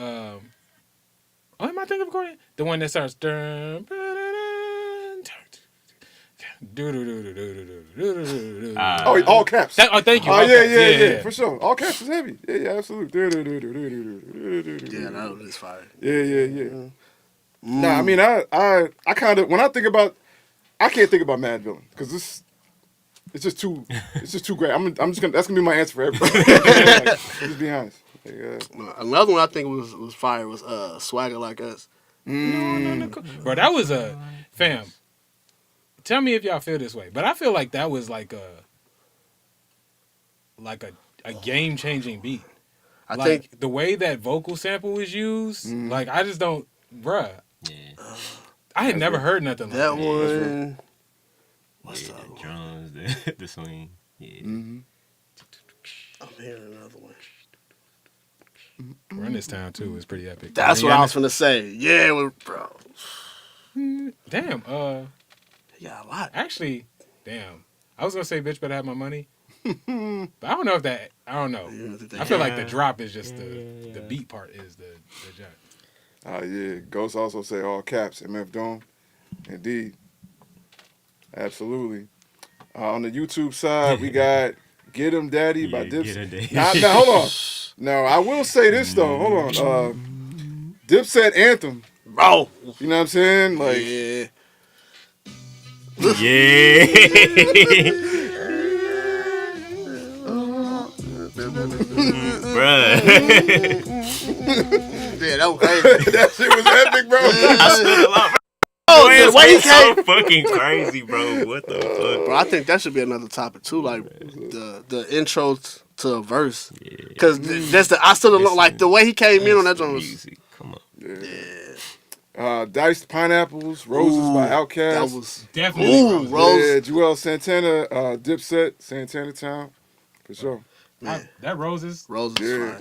Oh, am I thinking of Accordion? The one that starts. Oh, all caps. Oh, thank you. Oh, all caps. yeah, for sure. All caps is heavy. Yeah, absolutely. Yeah, that was fire. Yeah. Nah, I mean, I kind of, when I think about, I can't think about Mad Villain because it's just too great. That's gonna be my answer for everybody. Just be honest. Yeah. Another one I think was fire was Swagger Like Us. Bro, that was a fam. Tell me if y'all feel this way, but I feel like that was like a game changing beat. I Like think the way that vocal sample was used, like I just don't, bruh. Yeah. I had never heard nothing like that that. one. What's Yeah, the other the one? drums, the swing. Yeah. I'm hearing another one. Run This Town too was pretty epic. That's what I was finna say. Yeah, bro. Damn. Yeah, a lot. Actually, damn. I was gonna say, bitch, better have my money. But I don't know if that. I don't know. I feel like the drop is just the beat part is the jack. Oh, yeah. Ghost also say all caps, MF Doom. Indeed. Absolutely. On the YouTube side, we got Get 'Em Daddy by Yeah, Dipset. Get 'Em Daddy. Now, hold on. Now, I will say this, though. Hold on. Dipset Anthem. Bro. You know what I'm saying? Like, Yeah. Yeah. Bruh. Yeah, that was crazy. that shit was epic, bro. Oh, Boy, the way he it's came. so fucking crazy, bro. What the fuck? Bro, I think that should be another topic too, like the intro to a verse. Cause that's I still don't like the way he came in on that joint was. Music. Come on. Diced Pineapples, Roses by Outkast. That was Definitely. ooh, Rose. Yeah, Joel Santana, Dipset, Santana Town. For sure. That Roses. Rose. Yeah.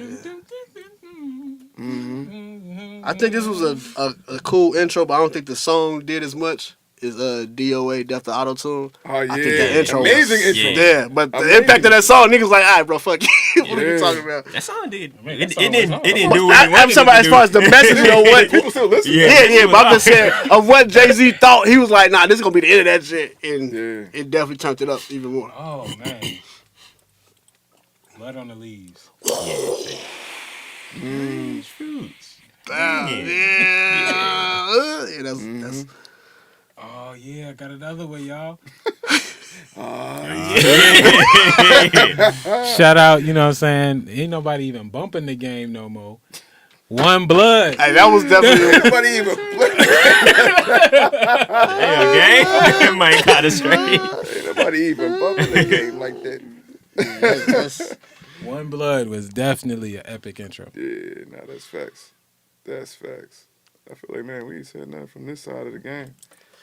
I think this was a cool intro, but I don't think the song did as much as DOA Death to Auto Tune. Oh, yeah. I think the intro Amazing was, intro. Yeah, but the Amazing. impact of that song, niggas like, all right, bro, fuck you. What are Yeah. you talking about? That song did. Man, It that song didn't. was It didn't hard. do what it I'm wanted talking about to as do. far as the message of what. People still listen. Yeah. Yeah, but I'm just saying of what Jay-Z thought. He was like, nah, this is gonna be the end of that shit, and Yeah. it definitely turned it up even more. Oh man. Blood on the Leaves. Fruits. Yeah, that's Oh yeah, I got it the other way, y'all. Shout out, you know what I'm saying? Ain't nobody even bumping the game no more. One Blood. hey, that was definitely. Nobody even Damn, gang. Might got it straight. ain't nobody even bumping the game like that. that's, One Blood was definitely an epic intro. Yeah, nah, that's facts. That's facts. I feel like, man, we ain't said nothing from this side of the game.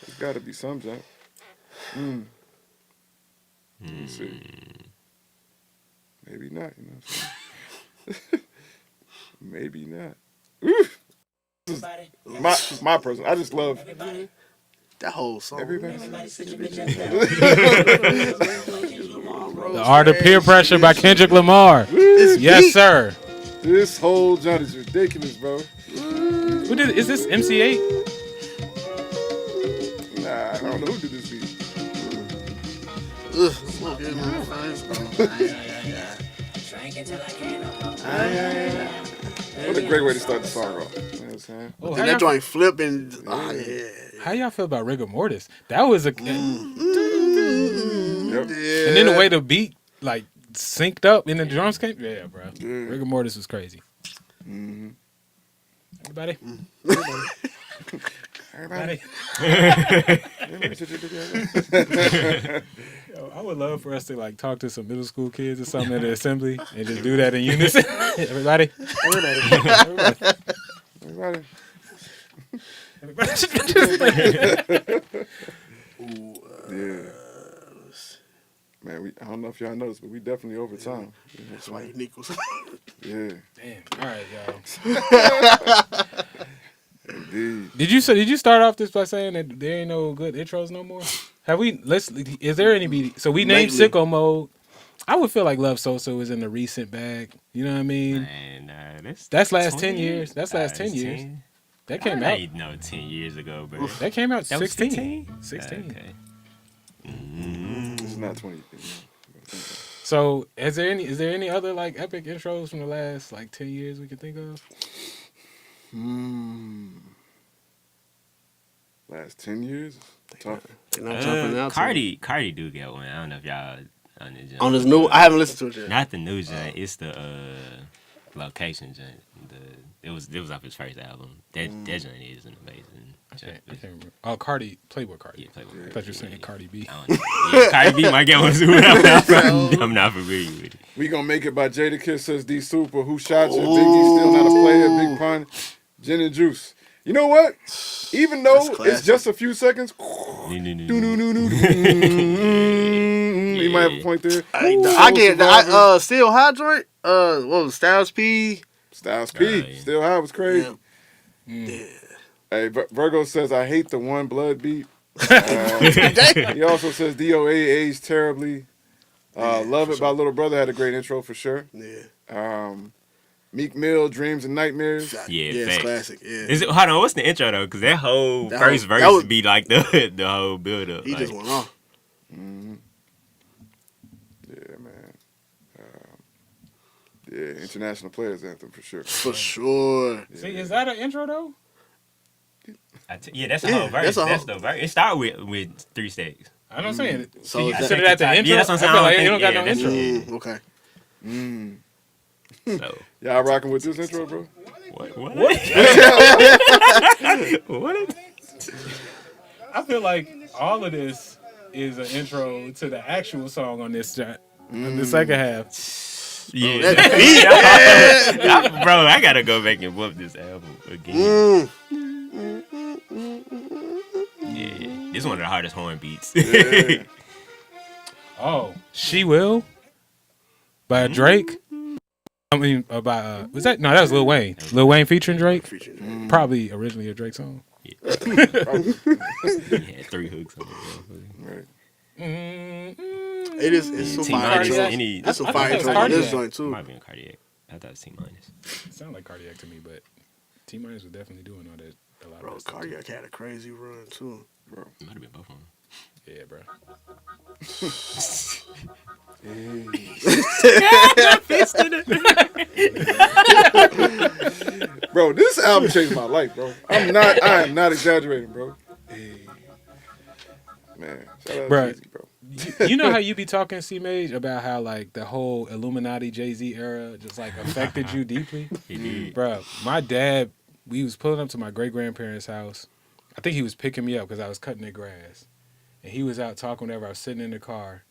There's got to be some jump. Let's see. Maybe not, you know what I'm saying? Maybe not. Oof. My person. I just love that whole song. everybody. The Art of Peer Pressure by Kendrick Lamar. Yes, beat. sir. This whole jump is ridiculous, bro. Who did? Is this MC8? Nah, I don't know who did this beat. What a great way to start the song off. You know what I'm saying? Oh, And that joint flipping. Oh, yeah. how y'all feel about Rigor Mortis? That was a. Yep. And then the way the beat like synced up and the drums came. Yeah, bro. Yeah. Rigor Mortis was crazy. Everybody? Everybody. Yo, I would love for us to like talk to some middle school kids or something at the assembly and just do that in unison. Everybody? Everybody. Yeah. Man, I don't know if y'all noticed, but we definitely over time. That's why you Nichols. Yeah. Damn. All right, y'all. Indeed. Did you start off this by saying that there ain't no good intros no more? Have we? Is there any? So we named Lately. Sicko Mode. I would feel like Love Sosa was in the recent bag. You know what I mean? Man, That's last 10 years. That's last 10 years. That came out. No, 10 years ago, bro. That came out That was 16. 15? 16. Okay. It's not 20. So is there any other like epic intros from the last like 10 years we can think of? Last 10 years? Tough. They're not jumping out. Cardi do get one. I don't know if y'all on the On this new, I haven't listened to it yet. Not the new joint. It's the Location joint. It was off his first album. That joint is an amazing joint. I can't remember. Oh, Playboy Cardi. Yeah, Playboy I Cardi. thought you were saying Cardi B. I don't know. Yeah, Cardi B might get one too. I'm not familiar with it. We Gonna Make It by Jadakiss says D Super. Who shot you? Biggie still not a player. Big Pun. Gin and Juice. You know what? Even though That's it's classic. just a few seconds, you might have a point there. I get that. Still Hydrate. What was it, Styles P? Styles P. yeah. Still High was crazy. Yeah. Hey, Virgo says, I hate the One Blood beat. He also says DOA aged terribly. Love It by Little Brother had a great intro for sure. Yeah. Meek Mill, Dreams and Nightmares. Yeah, it's facts. classic. Yeah. Is it? Hold on, what's the intro though? Because that whole That first whole- verse that was- be like the whole build up. He just went off. Yeah, man. Yeah, International Players Anthem for sure. For sure. See, is that an intro though? Yeah, that's the whole verse. That's the verse. It started with 3 stacks. I know what I'm saying. So So you is consider that- that the intro? Yeah, that's what I'm I feel like saying. it don't got no Yeah, intro. that's- Okay. So Y'all rocking with this intro, bro? what? What? I feel like all of this is an intro to the actual song on this on the second half. Yeah, bro, I gotta go back and whoop this album again. Yeah, this is one of the hardest horn beats. Yeah. Oh, She Will by Drake. I mean, by was that? No, that was Lil Wayne. Lil Wayne featuring Drake. Probably originally a Drake song. He had 3 hooks on it. Right. It is. It's some T fire minus intro. any. That's some I fire thought it was intro on this cardiac. joint too. Might be in cardiac. I thought it was T minus. It sounded like Cardiac to me, but T Minus was definitely doing all that. A lot of Bro, that stuff, too. Cardiac had a crazy run too. It might have been both of them. Yeah, bro. Bro, this album changed my life, bro. I am not exaggerating, bro. Hey. Man, shout out Bruh. to Jeezy, bro. You know how you be talking, C-Mage, about how like the whole Illuminati Jay-Z era just like affected you deeply? He did. Bro, my dad, we was pulling up to my great-grandparents' house. I think he was picking me up because I was cutting their grass. And he was out talking whenever I was sitting in the car.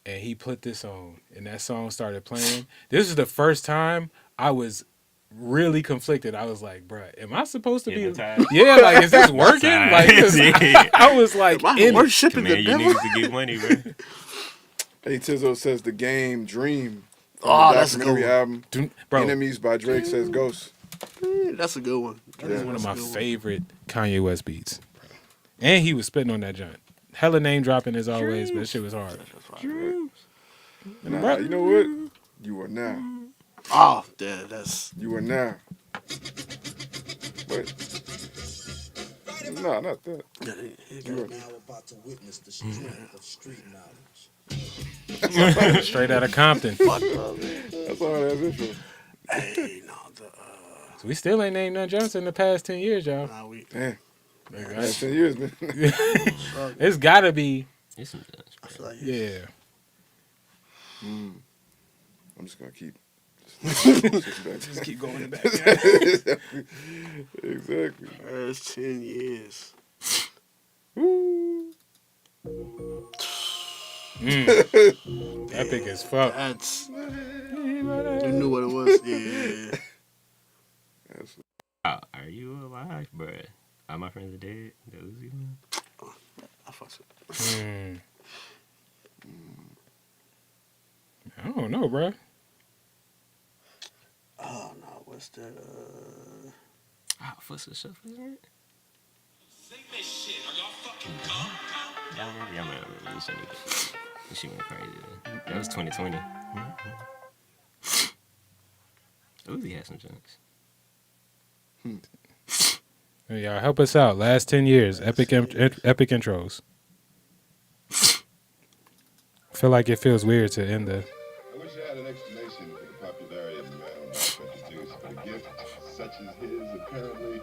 And he put this on. And that song started playing. This is the first time I was really conflicted. I was like, bruh, am I supposed to be... Hypnotized. Yeah, like, is this working? Like, 'cause Yeah. I was like... Am I in- worshiping Man, the you devil? niggas to get money, bro. Hey, Tizzo says The Game Dream. From Oh, the that's a good documentary one. album. Bro, Enemies by Drake says Ghost. That's a good one. that is one of that's a my good one. favorite Kanye West beats. And he was spitting on that joint. Hella name dropping as always, but that shit was hard. Nah, you know what? You are now. Oh, yeah, that's You are now. Wait. Nah, not that. You are Now about to witness the strength of street knowledge. Straight out of Compton. That's all that intro. hey, no, So we still ain't named none Johnson in the past 10 years, y'all. nah, we. Damn. That's 10 years, man. It's gotta be, It's some guns, I bro. feel like yeah. I'm just going to keep. Just keep going back. Exactly. it's 10 years. Epic as fuck. That's. You knew what it was. Yeah. That's- Are you alive, bro? All my friends are dead. The Uzi one? I fucks with. I don't know, bro. Oh no, what's that? Ah, Fuss the Shuffle, isn't it? Y'all remember this shit? This shit went crazy. Man. That was 2020. Uzi had some junks. Hey, y'all help us out. Last 10 years, epic intros. I feel like it feels weird to end the. I wish I had an explanation for the popularity of the man who was introduced, but a gift such as his apparently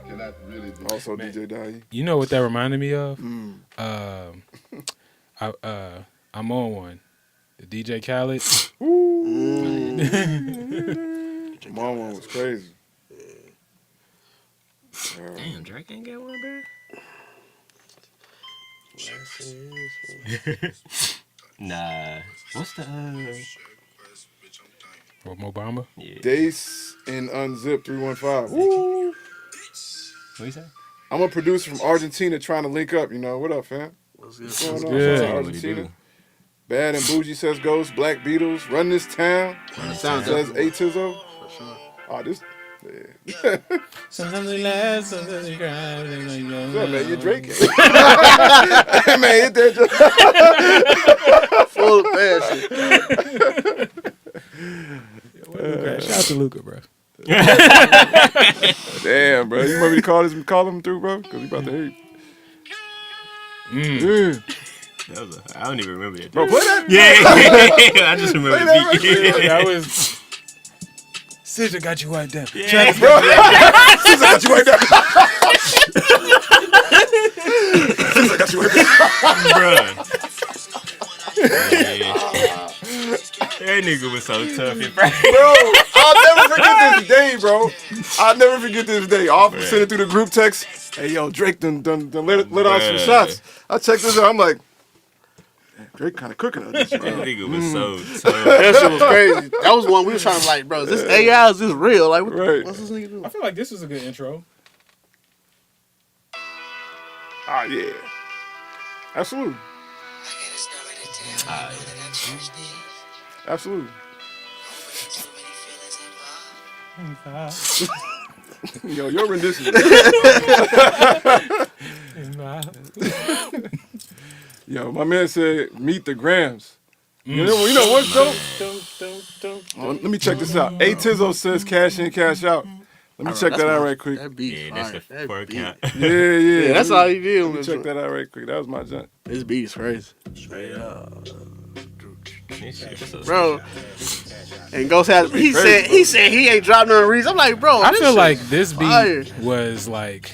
cannot really be. Also, DJ Dahi. You know what that reminded me of? I'm on one. The DJ Khaled. Lamar one was crazy. Damn, Drake ain't got one, bro. Nah. What's the Or Obama. Yeah. Dace and Unzip 315. Woo! What you say? I'm a producer from Argentina trying to link up. You know what up, fam? What's good? What's going on? good? Shout out to What he do? Argentina. Bad and Bougie says Ghost. Black Beatles run this town. Sounds Says definitely- A Tizzo. for sure. Oh, this. Yeah. Sometimes we laugh, sometimes we cry. What's up, man? You Drake? Hey, man, hit that. Full of bad shit. Shout out to Luca, bro. Damn, bro. You want me to call him through, bro? Because he about to hate. Yeah. That was I don't even remember that. Bro, play that. Yeah, I just remember the beat. That was. Scissor got you right down. Yeah. Bro. Since I got you right there. Since I got you right there. Bruh. Yeah. That nigga was so tough in practice. Bro, I'll never forget this day, bro. I'll never forget this day. I'll send it through the group text. Hey, yo, Drake done let off some shots. I checked this out. I'm like, Drake kind of cooking on this, That bro. nigga was so tough. That shit was crazy. That was one we was trying to like, bro, is this AI? Is this real? Like, what Right. what's this nigga doing? I feel like this was a good intro. Ah, yeah. Absolutely. Absolutely. Yo, your rendition. Yo, my man said, meet the Grams. You know what's dope? Oh, let me check this out. A Tizzo says cash in, cash out. Let me check that out right quick. That beat Yeah, that's the fire. That four beat. count. Yeah, yeah. Yeah, that's all he did. Let me check that out right quick. That was my junk. This beat is crazy. This shit was so Bro. And Ghost had he said he ain't dropped none reason. I'm like, bro, I this feel shit like this beat fire. was like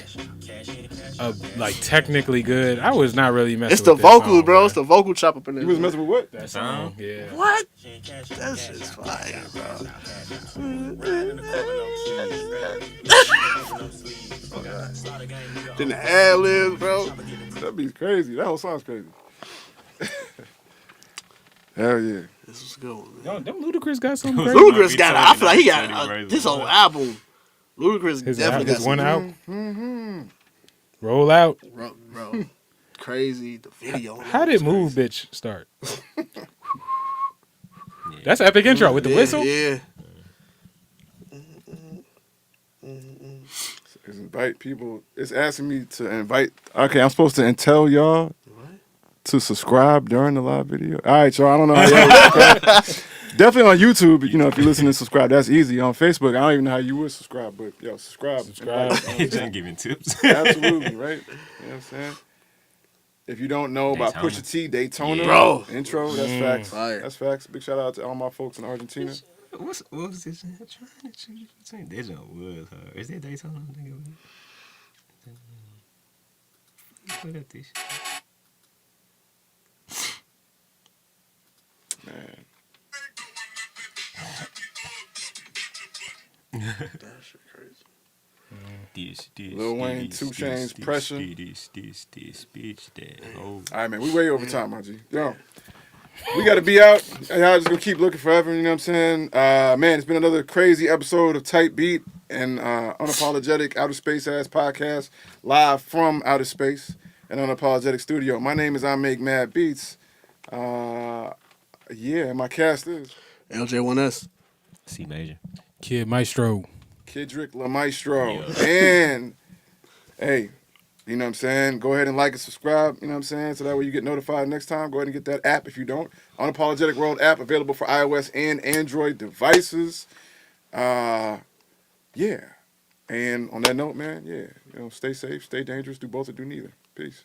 technically good. I was not really messing It's the with this vocals, song, bro. It's the vocal chop up in there. You was messing with what? That song, yeah. What? That shit's fire, bro. Then the ad libs, bro. That beat's crazy. That whole song's crazy. Hell yeah. This was a good one, man. Yo, them Ludacris got something crazy. Ludacris got. I feel like he got Ludacris this whole album. Ludacris His definitely got one some, out. Roll out. bro. Crazy. The video. How did Move Bitch start? That's an epic intro with the whistle. Yeah. It's invite people. It's asking me to invite. Okay, I'm supposed to tell y'all to subscribe during the live video. All right, y'all. I don't know how y'all would subscribe. Definitely on YouTube. You know, if you listen and subscribe, that's easy. On Facebook, I don't even know how you would subscribe, but yo, subscribe. He just giving tips. Absolutely, right? You know what I'm saying? If you don't know about Daytona. Pusha T, Daytona Bro. intro, that's facts. Fire. That's facts. Big shout out to all my folks in Argentina. What was this? I'm trying to choose between. That jump was hard. Is that Daytona? I'm thinking of it. Put up this shit. Man. That shit crazy. This, Lil Wayne, 2 Chainz, Pressure. This, bitch, that hoe. All right, man. We way over time, my G. Yo, we got to be out. Y'all just going to keep looking forever, you know what I'm saying? Man, it's been another crazy episode of Tight Beat and Unapologetic Outer Space Ass Podcast, live from Outer Space and Unapologetic Studio. My name is I Make Mad Beats. Yeah, and my cast is LJ1S. C major. Kid Maestro. Kidrick LaMaestro. Yeah. And, hey, you know what I'm saying? Go ahead and like and subscribe, you know what I'm saying? So that way you get notified next time. Go ahead and get that app if you don't. Unapologetic World app available for iOS and Android devices. Yeah. And on that note, man, yeah, you know, stay safe, stay dangerous, do both or do neither. Peace.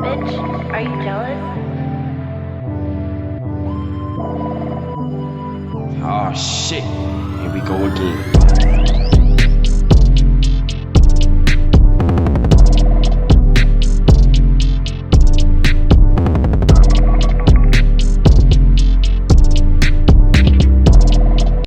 Bitch, are you jealous? Oh shit, here we go again.